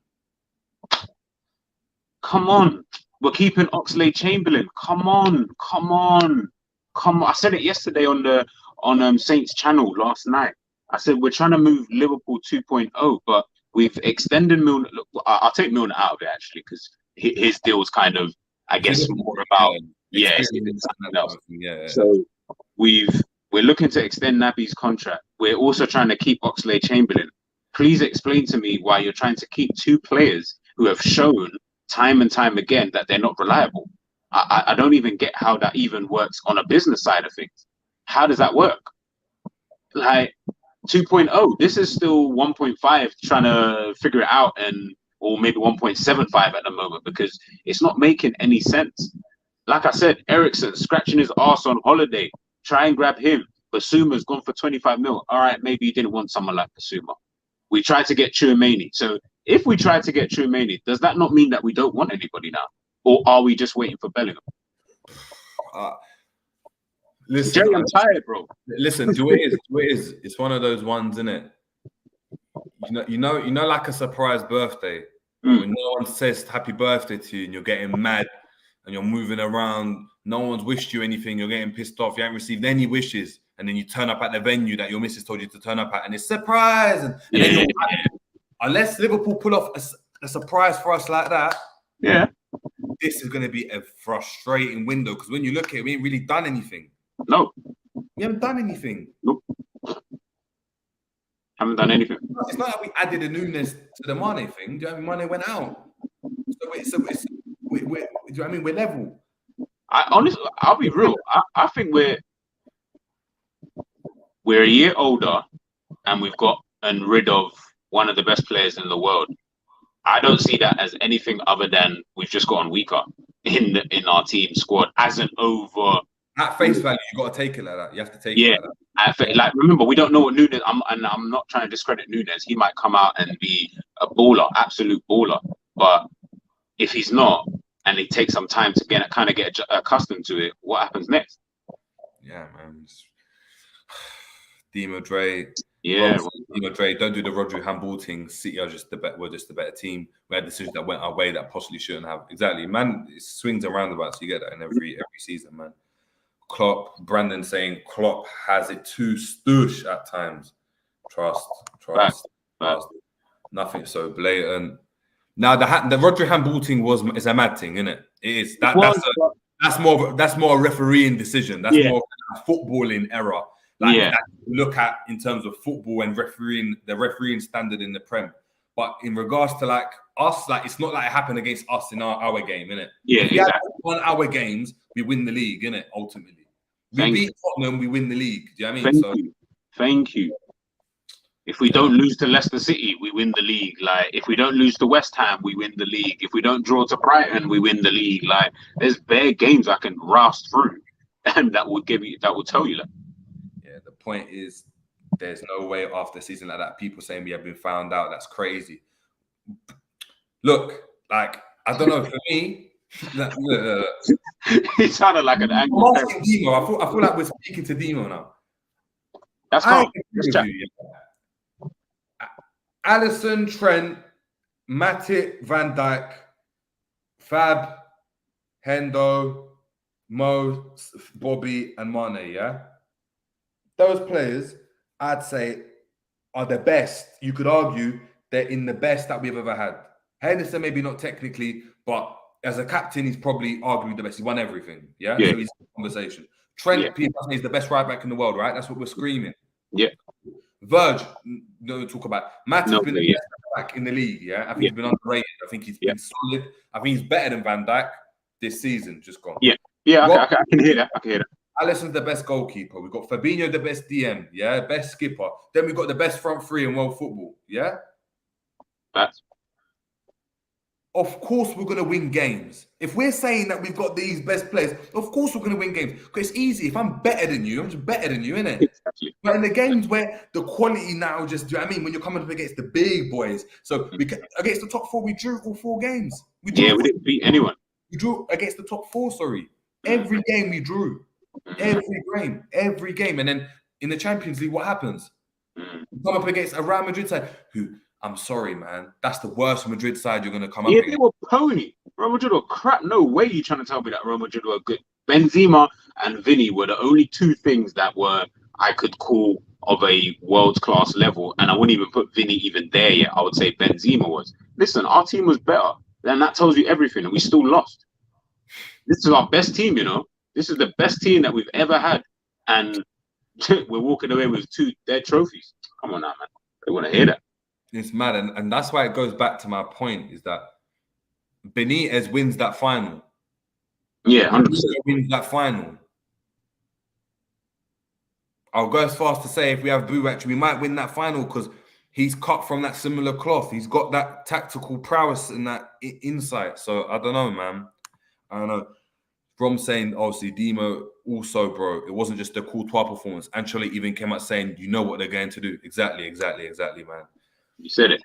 Come on. We're keeping Oxlade-Chamberlain. Come on. I said it yesterday on Saints channel last night. I said we're trying to move Liverpool 2.0, but we've extended Milner. Look, I'll take Milner out of it actually, because his deal was kind of, I guess, more about something else. So we're looking to extend Naby's contract. We're also trying to keep Oxlade-Chamberlain. Please explain to me why you're trying to keep two players who have shown time and time again that they're not reliable. I don't even get how that even works on a business side of things. How does that work? Like 2.0, this is still 1.5 trying to figure it out, or maybe 1.75 at the moment, because it's not making any sense. Like I said, Eriksen scratching his arse on holiday. Try and grab him. Basuma's gone for 25 mil. All right, maybe you didn't want someone like Basuma. We tried to get Tchouaméni. So if we tried to get Tchouaméni, does that not mean that we don't want anybody now? Or are we just waiting for Bellingham? Listen, Jerry, I'm tired, bro. Listen, do it is. It's one of those ones, isn't it? You know, like a surprise birthday. When no one says happy birthday to you and you're getting mad and you're moving around, no one's wished you anything, you're getting pissed off, you haven't received any wishes, and then you turn up at the venue that your missus told you to turn up at, and it's surprise. And then unless Liverpool pull off a surprise for us like that, this is going to be a frustrating window, because when you look at it, we ain't really done anything. No. We haven't done anything. Nope. Haven't done anything. It's not like we added a Nunes to the Mane thing. Do you know what I mean? Mane went out. So do you know what I mean? We're level. Honestly, I'll be real. I think we're a year older, and we've gotten rid of one of the best players in the world. I don't see that as anything other than we've just gotten weaker in our team squad as an over. At face value, you got to take it like that. You have to take it like that. Like, remember, we don't know what Nunes. I'm not trying to discredit Nunes. He might come out and be a baller, absolute baller. But if he's not, and it takes some time to get accustomed to it, what happens next? Yeah, man. Demo Dre. Yeah, Demo Dre. Don't do the Rodri handball thing. City are just the better team. We had decisions that went our way that possibly shouldn't have. Exactly, man. It swings and roundabouts. You get that in every season, man. Klopp, Brandon saying Klopp has it too stoosh at times. Trust. Nothing so blatant. Now the Rodri handball thing is a mad thing, isn't it? It is. That's more a refereeing decision. That's more a footballing error. That look at in terms of football and the refereeing standard in the Prem. But in regards to like us, like it's not like it happened against us in our game, innit? Yeah, if we had won our games, we win the league, innit? Ultimately. We beat Tottenham, we win the league. Do you know what I mean? Thank you. If we don't lose to Leicester City, we win the league. Like, if we don't lose to West Ham, we win the league. If we don't draw to Brighton, we win the league. Like, there's bare games I can roust through, and that will tell you that. Yeah, the point is, There's no way after a season like that, people saying we have been found out. That's crazy. Look, like, I don't know, for me, It sounded like an angry I'm parent. asking Demo. I feel like we're speaking to Demo now. That's I calm. agree with you, yeah. Alisson, Trent, Matip, Van Dijk, Fab, Hendo, Mo, Bobby, and Mane, yeah? Those players, I'd say, are the best. You could argue they're in the best that we've ever had. Henderson, maybe not technically, but as a captain, he's probably arguably the best. He won everything, yeah? So he's in the conversation. Trent, people say he's the best right back in the world, right? That's what we're screaming. Yeah. Verge, no talk about. Matip's been the best back in the league, yeah? I think he's been underrated. I think he's been solid. I think he's better than Van Dijk this season, just gone. Yeah. Yeah, I can hear that. I can hear that. Alisson's the best goalkeeper. We've got Fabinho, the best DM, yeah? Best skipper. Then we've got the best front three in world football, yeah? That's... Of course, we're going to win games. If we're saying that we've got these best players, of course we're going to win games. Because it's easy. If I'm better than you, I'm just better than you, innit? Exactly. But in the games where the quality now just, do you know what I mean? When you're coming up against the big boys. So against the top four, we drew all 4 games. We didn't beat anyone. We drew against the top 4, sorry. Every game we drew. Every game. And then in the Champions League, what happens? You come up against a Real Madrid side who... I'm sorry, man. That's the worst Madrid side you're going to come up against. Yeah, they were pony. Real Madrid were crap. No way you're trying to tell me that Real Madrid were good. Benzema and Vinny were the only 2 things that I could call of a world-class level. And I wouldn't even put Vinny even there yet. I would say Benzema was. Listen, our team was better. Then that tells you everything. And we still lost. This is our best team, you know. This is the best team that we've ever had. And we're walking away with 2 dead trophies. Come on now, man. They want to hear that. It's mad, and that's why it goes back to my point, is that Benitez wins that final. Yeah, 100%. Wins that final. I'll go as far as to say if we have Buvac, we might win that final because he's cut from that similar cloth. He's got that tactical prowess and that insight. So I don't know, man. I don't know. From saying, obviously, Demo also, bro, it wasn't just a Courtois performance. Ancelotti even came out saying, you know what they're going to do. Exactly, man. You said it.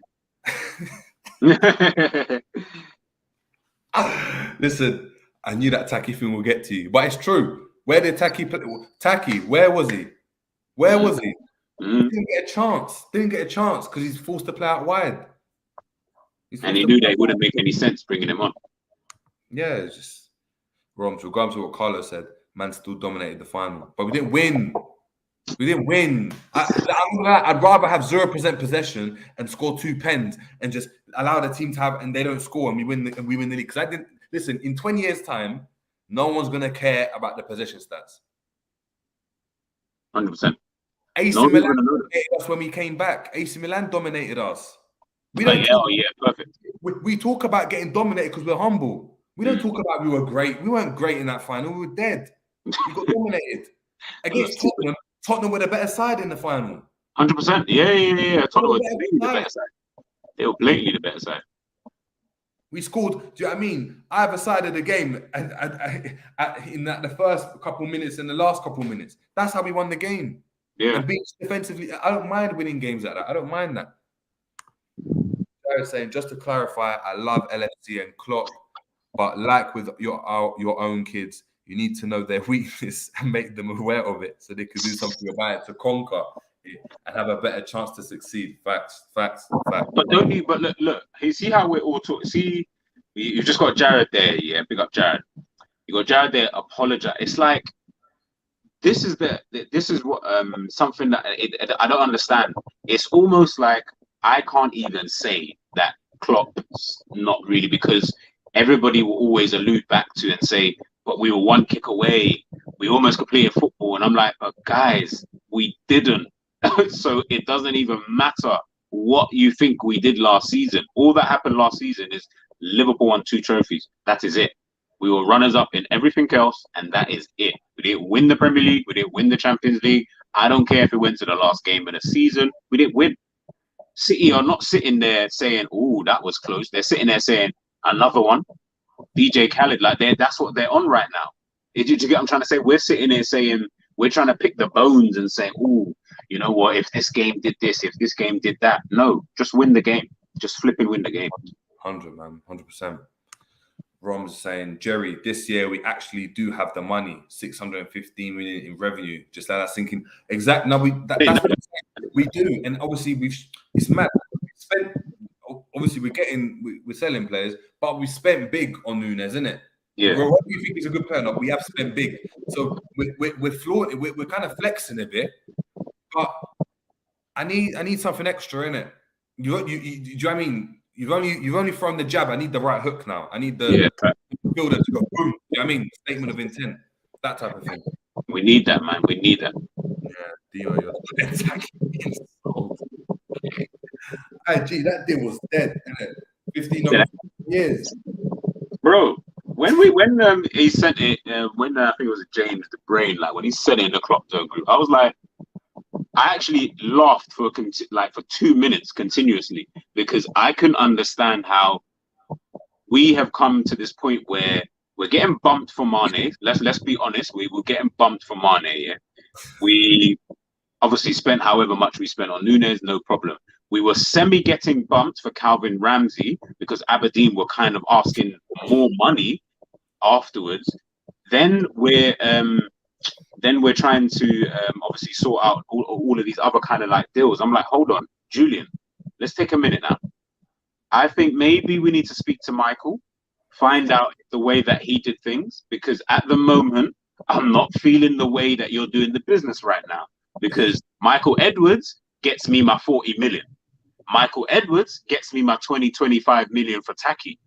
Listen, I knew that Taki thing will get to you, but it's true. Where did Taki play? Taki, where was he? Didn't get a chance. Because he's forced to play out wide. And he knew that it wouldn't make any sense bringing him on. Yeah, it's just wrong. So regardless of what Carlos said, man still dominated the final, but we didn't win. I'd rather have 0% possession and score 2 pens and just allow the team to have, and they don't score and we win the league. Because I didn't listen. In 20 years' time, no one's gonna care about the possession stats. 100%. AC Milan dominated us when we came back. AC Milan dominated us. We don't. Perfect. We talk about getting dominated because we're humble. We don't talk about we were great. We weren't great in that final. We were dead. We got dominated against Tottenham. Tottenham were the better side in the final. 100%. Yeah. Tottenham were blatantly the better side. They were blatantly the better side. We scored. Do you know what I mean? Either side of the game, and in the first couple minutes and the last couple minutes, that's how we won the game. Yeah. And being defensively, I don't mind winning games like that. I don't mind that. I was saying, just to clarify, I love LFC and Klopp, but like with your own kids, you need to know their weakness and make them aware of it so they can do something about it to conquer it and have a better chance to succeed. Facts. But look, you see how we're all talking. See, you've just got Jared there, yeah. Big up Jared. You got Jared there. Apologize. It's like this is what something that I don't understand. It's almost like I can't even say that Klopp's not really, because everybody will always allude back to and say, but we were 1 kick away. We almost completed football. And I'm like, but guys, we didn't. So it doesn't even matter what you think we did last season. All that happened last season is Liverpool won 2 trophies. That is it. We were runners up in everything else, and that is it. We didn't win the Premier League. We didn't win the Champions League. I don't care if it went to the last game of the season. We didn't win. City are not sitting there saying, oh, that was close. They're sitting there saying, another one. DJ Khaled, like that's what they're on right now. Did you get what I'm trying to say? We're sitting there saying, we're trying to pick the bones and saying, oh, you know what, if this game did this, if this game did that. No, just win the game. Just flipping win the game. 100, man, 100%. Rom's saying, Jerry, this year we actually do have the money, 615 million in revenue. Just like that sinking. Exactly. No, that's what I'm saying. We do, and obviously it's mad. We spent. Obviously, we're selling players, but we spent big on Nunes, isn't it? Yeah. Well, what do you think he's a good player? No, we have spent big, so we're flawed. We're kind of flexing a bit, but I need something extra in it. Do you know what I mean? You've only thrown the jab. I need the right hook now. I need the builder to go boom. You know what I mean? Statement of intent, that type of thing. We need that, man. We need that. Yeah, you're attacking. Gee, that deal was dead, isn't it? 15 years, bro. When he sent it, when I think it was James the Brain, like when he sent it in the Klopp Zone group, I was like, I actually laughed for 2 minutes continuously because I couldn't understand how we have come to this point where we're getting bumped for Mane. Let's be honest, we were getting bumped for Mane. Yeah, we obviously spent however much we spent on Nunes, no problem. We were getting bumped for Calvin Ramsey because Aberdeen were kind of asking more money afterwards. Then we're trying to obviously sort out all of these other kind of like deals. I'm like, hold on, Julian, let's take a minute now. I think maybe we need to speak to Michael, find out the way that he did things, because at the moment, I'm not feeling the way that you're doing the business right now. Because Michael Edwards gets me my 40 million. Michael Edwards gets me my 25 million for Taki.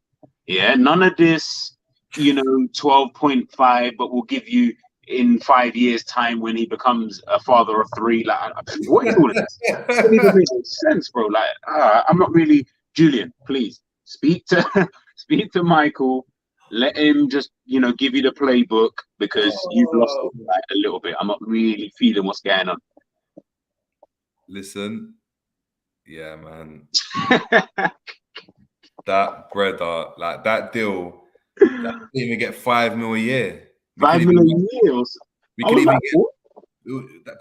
Yeah, none of this, 12.5, but we'll give you in 5 years' time when he becomes a father of 3. Like, what is all of this? It doesn't even make sense, bro. Like, I'm not really. Julian, please speak to Michael. Let him just, give you the playbook because you've lost it a little bit. I'm not really feeling what's going on. Listen, yeah, man. That brother, like that deal, that didn't even get 5 mil a year. 5 million a year. We could even get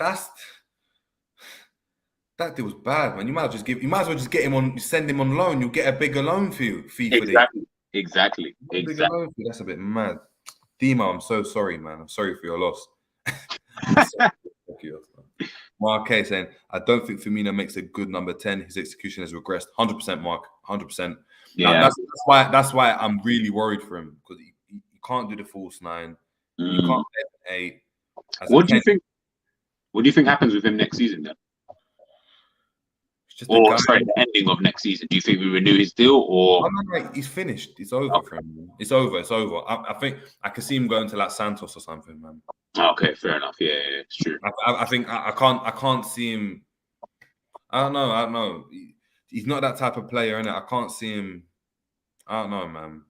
that deal was bad, man. You might as well just get him on, send him on loan. You'll get a bigger loan fee for this. Exactly. That's a bit mad. Dima, I'm so sorry, man. I'm sorry for your loss. Mark K saying, I don't think Firmino makes a good number 10. His execution has regressed. 100%, Mark. 100%. Yeah. That's why I'm really worried for him, because he can't do the false 9. You can't play 8. What do you think happens with him next season then? The ending of next season. Do you think we renew his deal or? No, he's finished. It's over for him. It's over. I think I can see him going to like Santos or something, man. Okay, fair enough. Yeah, it's true. I think I can't see him. I don't know. He's not that type of player, innit? I can't see him. I don't know, man.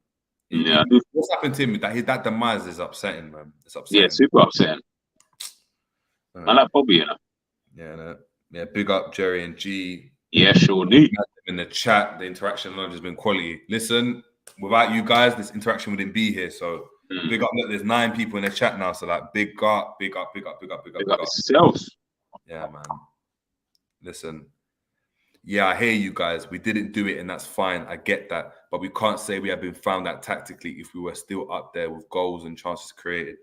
Yeah. What's happened to him? That demise is upsetting, man. It's upsetting. Yeah, super upsetting. I like Bobby, Yeah, big up Jerry and G. Yeah, sure do. In the chat, the interaction has been quality. Listen, without you guys, this interaction wouldn't be here. So big up. Look, there's 9 people in the chat now. So like, big up yourselves. Yeah, man. Listen. Yeah, I hear you guys. We didn't do it, and that's fine. I get that, but we can't say we have been found out tactically if we were still up there with goals and chances created.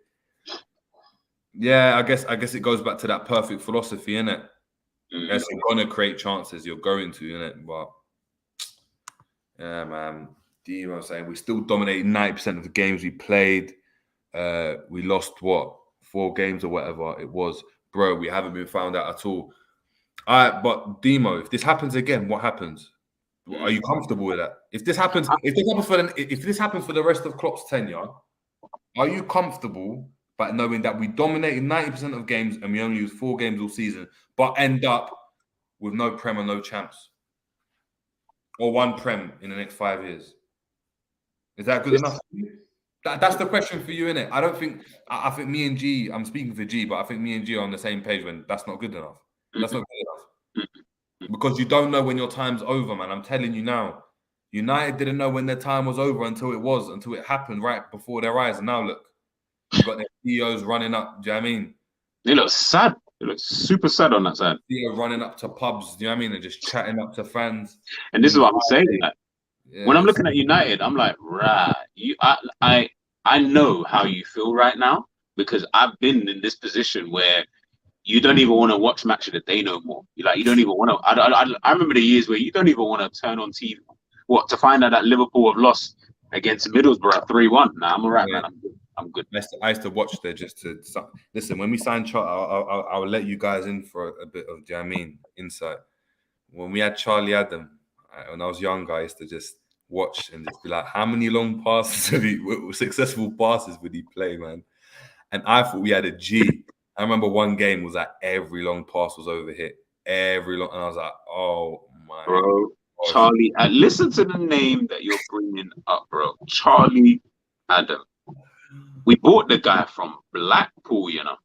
Yeah, I guess it goes back to that perfect philosophy, innit? Yes, you're gonna create chances. You're going to, innit? But yeah, man. Do you know what I'm saying? We still dominated 90% of the games we played. We lost 4 games or whatever it was, bro. We haven't been found out at all. All right, but Demo, if this happens again, what happens? Are you comfortable with that? If this happens for the rest of Klopp's tenure, are you comfortable by knowing that we dominated 90% of games and we only lose 4 games all season, but end up with no Prem or no champs, or 1 Prem in the next 5 years? Is that good enough? That's the question for you, innit? I think me and G, I'm speaking for G, but I think me and G are on the same page when that's not good enough. That's not good enough. Because you don't know when your time's over, man. I'm telling you now. United didn't know when their time was over until it happened right before their eyes. And now look, you've got their CEOs running up. Do you know what I mean? They look sad. It looks super sad on that side. Theo running up to pubs, you know what I mean, and just chatting up to fans. And this is what I'm saying. Like, when I'm Yes. looking at United, I'm like, right, I know how you feel right now because I've been in this position where you don't even want to watch Match of the Day no more. You like, you don't even want to. I remember the years where you don't even want to turn on TV. What, to find out that Liverpool have lost against Middlesbrough 3-1? Nah, I'm alright, man. I'm good. I used to watch there just to listen. When we signed Charlie, I'll let you guys in for a bit of, do you know what I mean, insight. When we had Charlie Adam, when I was younger, I used to just watch and just be like, how many long passes successful passes would he play, man? And I thought we had a G. I remember one game was like every long pass was overhit. Every long, and I was like, oh my bro, gosh. Charlie, listen to the name that you're bringing up, bro. Charlie Adam. We bought the guy from Blackpool, you know.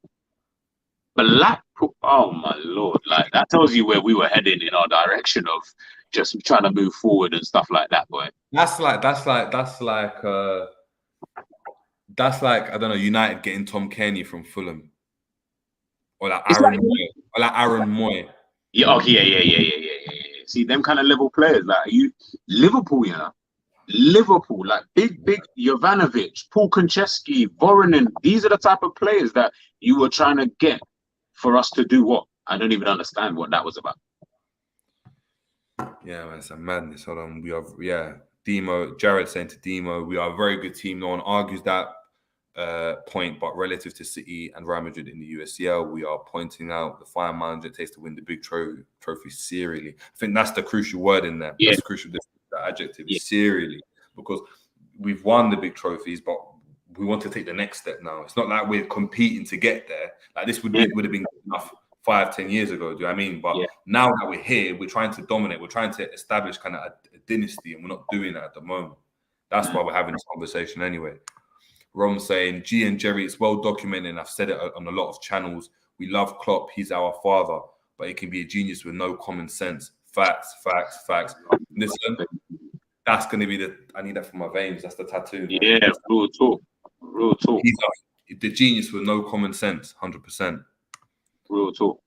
Blackpool, oh my lord. Like, that tells you where we were heading in our direction of just trying to move forward and stuff like that, boy. That's like I don't know, United getting Tom Cairney from Fulham. Or like Aaron Moy. Yeah, oh, yeah. See, them kind of level players, like Liverpool, you know. Liverpool, like big Jovanovic, Paul Konchesky, Voronin. These are the type of players that you were trying to get for us to do what? I don't even understand what that was about. Yeah, man, it's a madness. Hold on, Demo. Jared saying to Demo, we are a very good team. No one argues that point, but relative to City and Real Madrid in the USCL, we are pointing out the fine manager takes to win the big trophy serially. I think that's the crucial word in there. Yeah. That's the crucial adjective, serially, because we've won the big trophies, but we want to take the next step now. It's not like we're competing to get there. Like this would have been enough 5-10 years ago. Do you know what I mean? But now that we're here, we're trying to dominate. We're trying to establish kind of a dynasty, and we're not doing that at the moment. That's why we're having this conversation anyway. Ron saying, G and Jerry, it's well documented, and I've said it on a lot of channels. We love Klopp. He's our father, but he can be a genius with no common sense. Facts. Listen, that's going to be I need that for my veins. That's the tattoo. Yeah, real talk. He's the genius with no common sense, 100%. Real talk.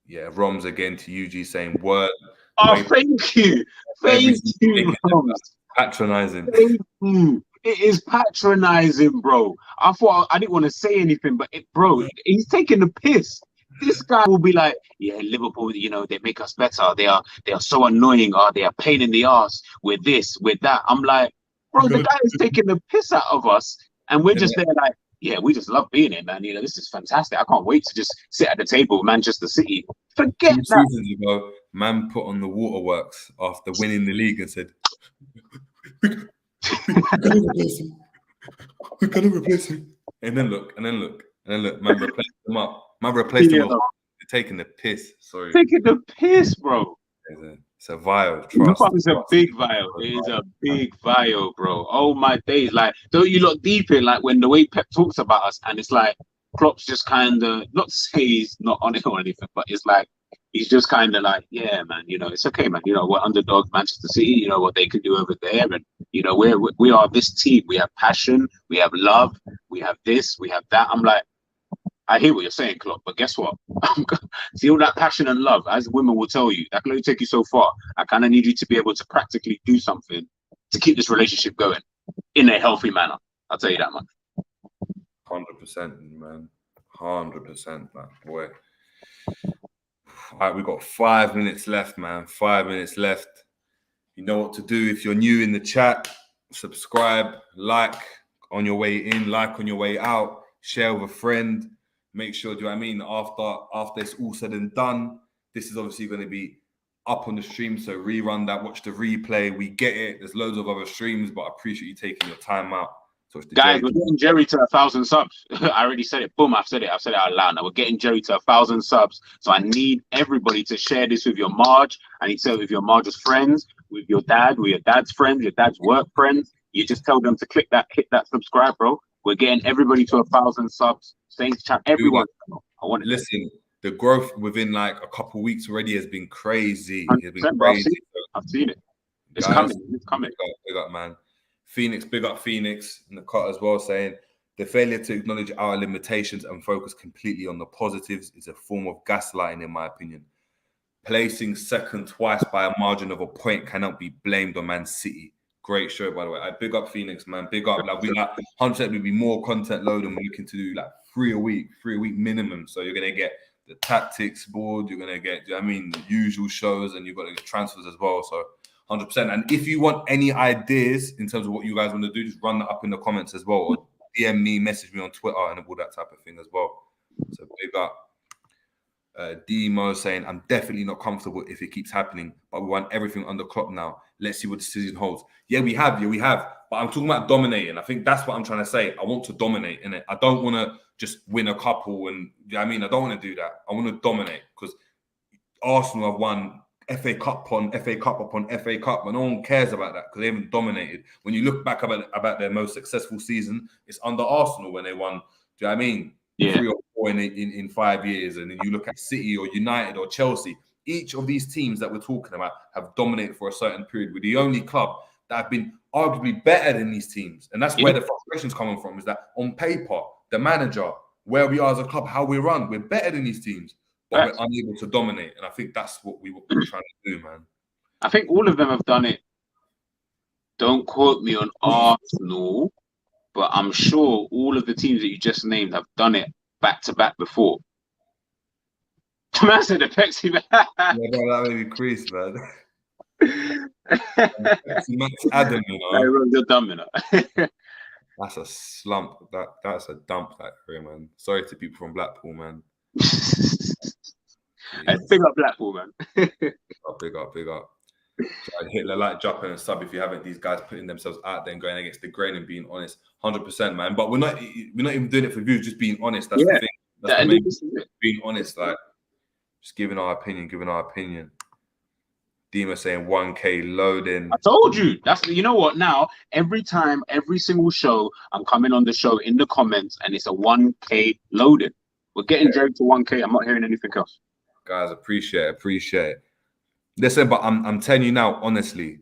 Yeah, Roms again to UG saying, word. Oh, thank you, Roms. Patronizing. Thank you. It is patronizing, bro. I thought I didn't want to say anything, but bro, he's taking the piss. This guy will be like, yeah, Liverpool, you know, they make us better. They are so annoying. They are pain in the ass with this, with that. I'm like, bro, the guy is taking the piss out of us, and we're just there like, yeah, we just love being here, man. You know, this is fantastic. I can't wait to just sit at the table with Manchester City. Forget 2 seasons ago, man put on the waterworks after winning the league and said, we're gonna replace him. And then look, man replaced him up. Man replaced him up. Taking the piss. Sorry. Taking the piss, bro. It's a vial. It's a big vial. It is a big vial, bro. Oh my days. Like, don't you look deep in like when the way Pep talks about us, and it's like Klopp's just kind of, not to say he's not on it or anything, but it's like he's just kind of like, yeah, man, you know, it's okay, man. You know, we're underdogs, Manchester City, you know, what they can do over there. And, you know, we are this team. We have passion, we have love, we have this, we have that. I'm like, I hear what you're saying, Klopp, but guess what? See, all that passion and love, as women will tell you, that can only take you so far. I kind of need you to be able to practically do something to keep this relationship going in a healthy manner. I'll tell you that much. 100%, man. 100%, man. Boy. All right, we've got 5 minutes left, man. 5 minutes left. You know what to do. If you're new in the chat, subscribe, like on your way in, like on your way out, share with a friend. Make sure, do you know what I mean? After it's all said and done, this is obviously going to be up on the stream. So rerun that, watch the replay. We get it. There's loads of other streams, but I appreciate you taking your time out. Guys, we're getting Jerry to 1,000 subs. I already said it. Boom, I've said it out loud. Now we're getting Jerry to 1,000 subs. So I need everybody to share this with your Marge. I need to share it with your Marge's friends, with your dad, with your dad's friends, your dad's work friends. You just tell them to hit that subscribe, bro. We're getting everybody to 1,000 subs. Saints chat, everyone. I want to listen. The growth within like a couple of weeks already has been crazy. It's been crazy. I've seen it. It's coming. It's coming. Big up, man. Phoenix, big up Phoenix in the cut as well, saying The failure to acknowledge our limitations and focus completely on the positives is a form of gaslighting, in my opinion. Placing second twice by a margin of a point cannot be blamed on Man City. Great show, by the way. I big up Phoenix, man. Big up. Like, we like 100% will be more content load, and we're looking to do like 3 a week minimum. So you're gonna get the tactics board, you're gonna get, I mean, the usual shows, and you've got to get transfers as well. So 100%. And if you want any ideas in terms of what you guys want to do, just run that up in the comments as well, or DM me, message me on Twitter, and all that type of thing as well. So big up. Demo saying, I'm definitely not comfortable if it keeps happening, but we want everything under Klopp now. Let's see what the season holds. Yeah, we have. But I'm talking about dominating. I think that's what I'm trying to say. I want to dominate in it. I don't want to just win a couple, and you know what I mean, I don't want to do that. I want to dominate, because Arsenal have won FA Cup upon FA Cup upon FA Cup, but no one cares about that because they haven't dominated. When you look back about their most successful season, it's under Arsenal when they won. Do you know what I mean? Yeah. 3 or 4 in 5 years. And then you look at City or United or Chelsea. Each of these teams that we're talking about have dominated for a certain period. We're the only club that have been arguably better than these teams. And that's where the frustration's coming from, is that on paper, the manager, where we are as a club, how we run, we're better than these teams, but we're unable to dominate. And I think that's what we're trying to do, man. I think all of them have done it. Don't quote me on Arsenal, but I'm sure all of the teams that you just named have done it back-to-back before. Man said the Pepsi man. Yeah, that made me crease, man. Max Adam, you know. You're dumb, you know. That's a slump. That's a dump, that career, man. Sorry to people from Blackpool, man. Hey, big up Blackpool, man. Big up. Hitler, like, drop and sub if you haven't. These guys putting themselves out there and going against the grain and being honest, 100%, man. But we're not even doing it for views. Just being honest. That's the thing. That's the main thing. Being honest, like just giving our opinion. Dima saying 1K loading. I told you. You know what? Now every single show, I'm coming on the show in the comments, and it's a 1K loading. We're getting Jerry to 1K. I'm not hearing anything else. Guys, appreciate it. Listen, but I'm telling you now, honestly,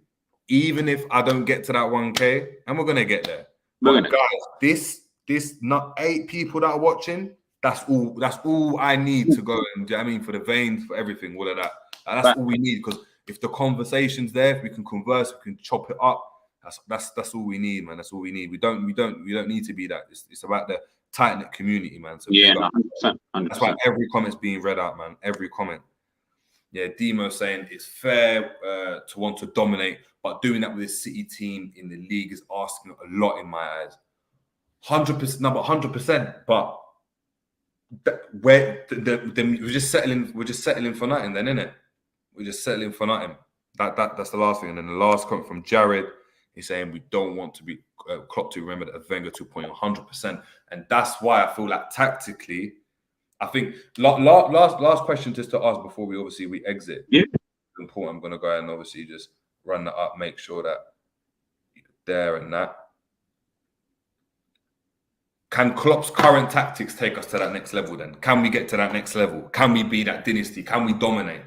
even if I don't get to that 1K, and we're gonna get there. But guys, this not 8 people that are watching, that's all I need to go and, do you know what I mean, for the veins, for everything, all of that. And that's all we need, because if the conversation's there, if we can converse, we can chop it up. That's all we need, man. That's all we need. We don't need to be that. It's about the tight-knit community, man. So yeah, 100%. That's why every comment's being read out, man. Every comment. Yeah, Demo saying it's fair to want to dominate, but doing that with a City team in the league is asking a lot in my eyes. 100%, no, but 100%. But we're just settling for nothing, then, innit? We're just settling for nothing. That's the last thing. And then the last comment from Jared, he's saying we don't want to be Klopp to remember that Wenger 2.0, 100%, and that's why I feel like tactically. I think last question just to ask before we exit. Yeah, important. I'm gonna go ahead and obviously just run that up, make sure that there and that. Can Klopp's current tactics take us to that next level? Then can we get to that next level? Can we be that dynasty? Can we dominate?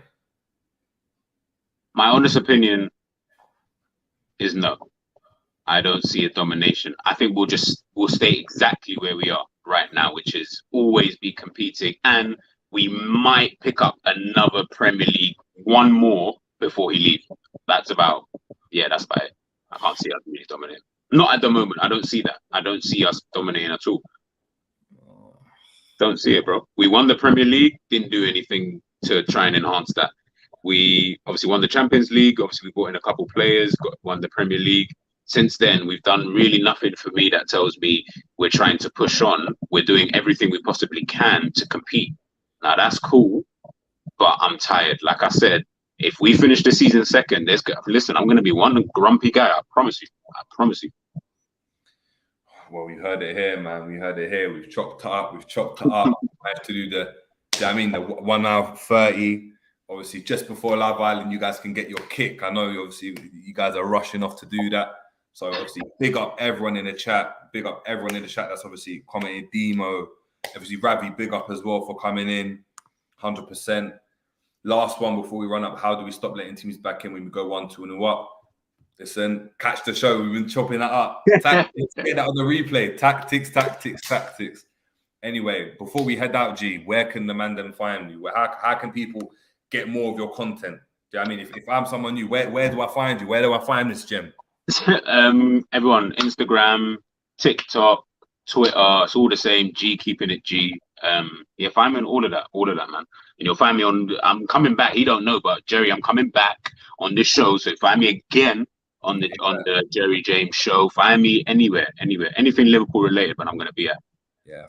My honest opinion is no. I don't see a domination. I think we'll stay exactly where we are right now, which is always be competing, and we might pick up another Premier League, one more before he leaves. That's about it. I can't see us really dominating. Not at the moment. I don't see that. I don't see us dominating at all. Don't see it, bro. We won the Premier League, didn't do anything to try and enhance that. We obviously won the Champions League. Obviously, we brought in a couple players, won the Premier League. Since then, we've done really nothing for me that tells me we're trying to push on. We're doing everything we possibly can to compete. Now, that's cool, but I'm tired. Like I said, if we finish the season second, listen, I'm going to be one grumpy guy. I promise you. Well, we heard it here, man. We heard it here. We've chopped it up. I have to do the 1 hour 30. Obviously, just before Love Island, you guys can get your kick. I know, obviously, you guys are rushing off to do that. So, obviously, big up everyone in the chat. Big up everyone in the chat that's obviously commenting. Demo, obviously, Ravi, big up as well for coming in. 100%. Last one before we run up. How do we stop letting teams back in when we go 1-2 and up? Listen, catch the show. We've been chopping that up. Tactics, get that on the replay. Tactics. Anyway, before we head out, G, where can the man then find you? How can people get more of your content? Do you know what I mean? If I'm someone new, where do I find you? Where do I find this gem? Everyone, Instagram, TikTok, Twitter, it's all the same. G, keeping it G. Yeah, find me on all of that, man. And you'll find me on. I'm coming back. He don't know, but Jerry, I'm coming back on this show. So find me again on the Jerry James show. Find me anywhere, anything Liverpool related, but I'm gonna be at. Yeah,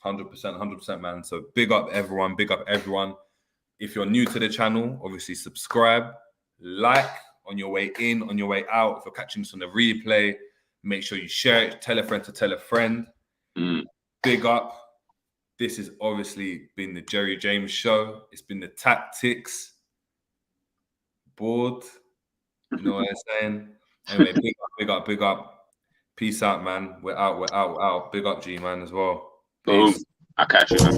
100%, man. So big up everyone. If you're new to the channel, obviously subscribe, like on your way in, on your way out. If you're catching this on the replay, make sure you share it. Tell a friend to tell a friend. Big up. This has obviously been the Jerry James show. It's been the tactics board. You know what I'm saying? Anyway, big up. Peace out, man. We're out. Big up, G, man, as well. Peace. Boom. I catch you, man.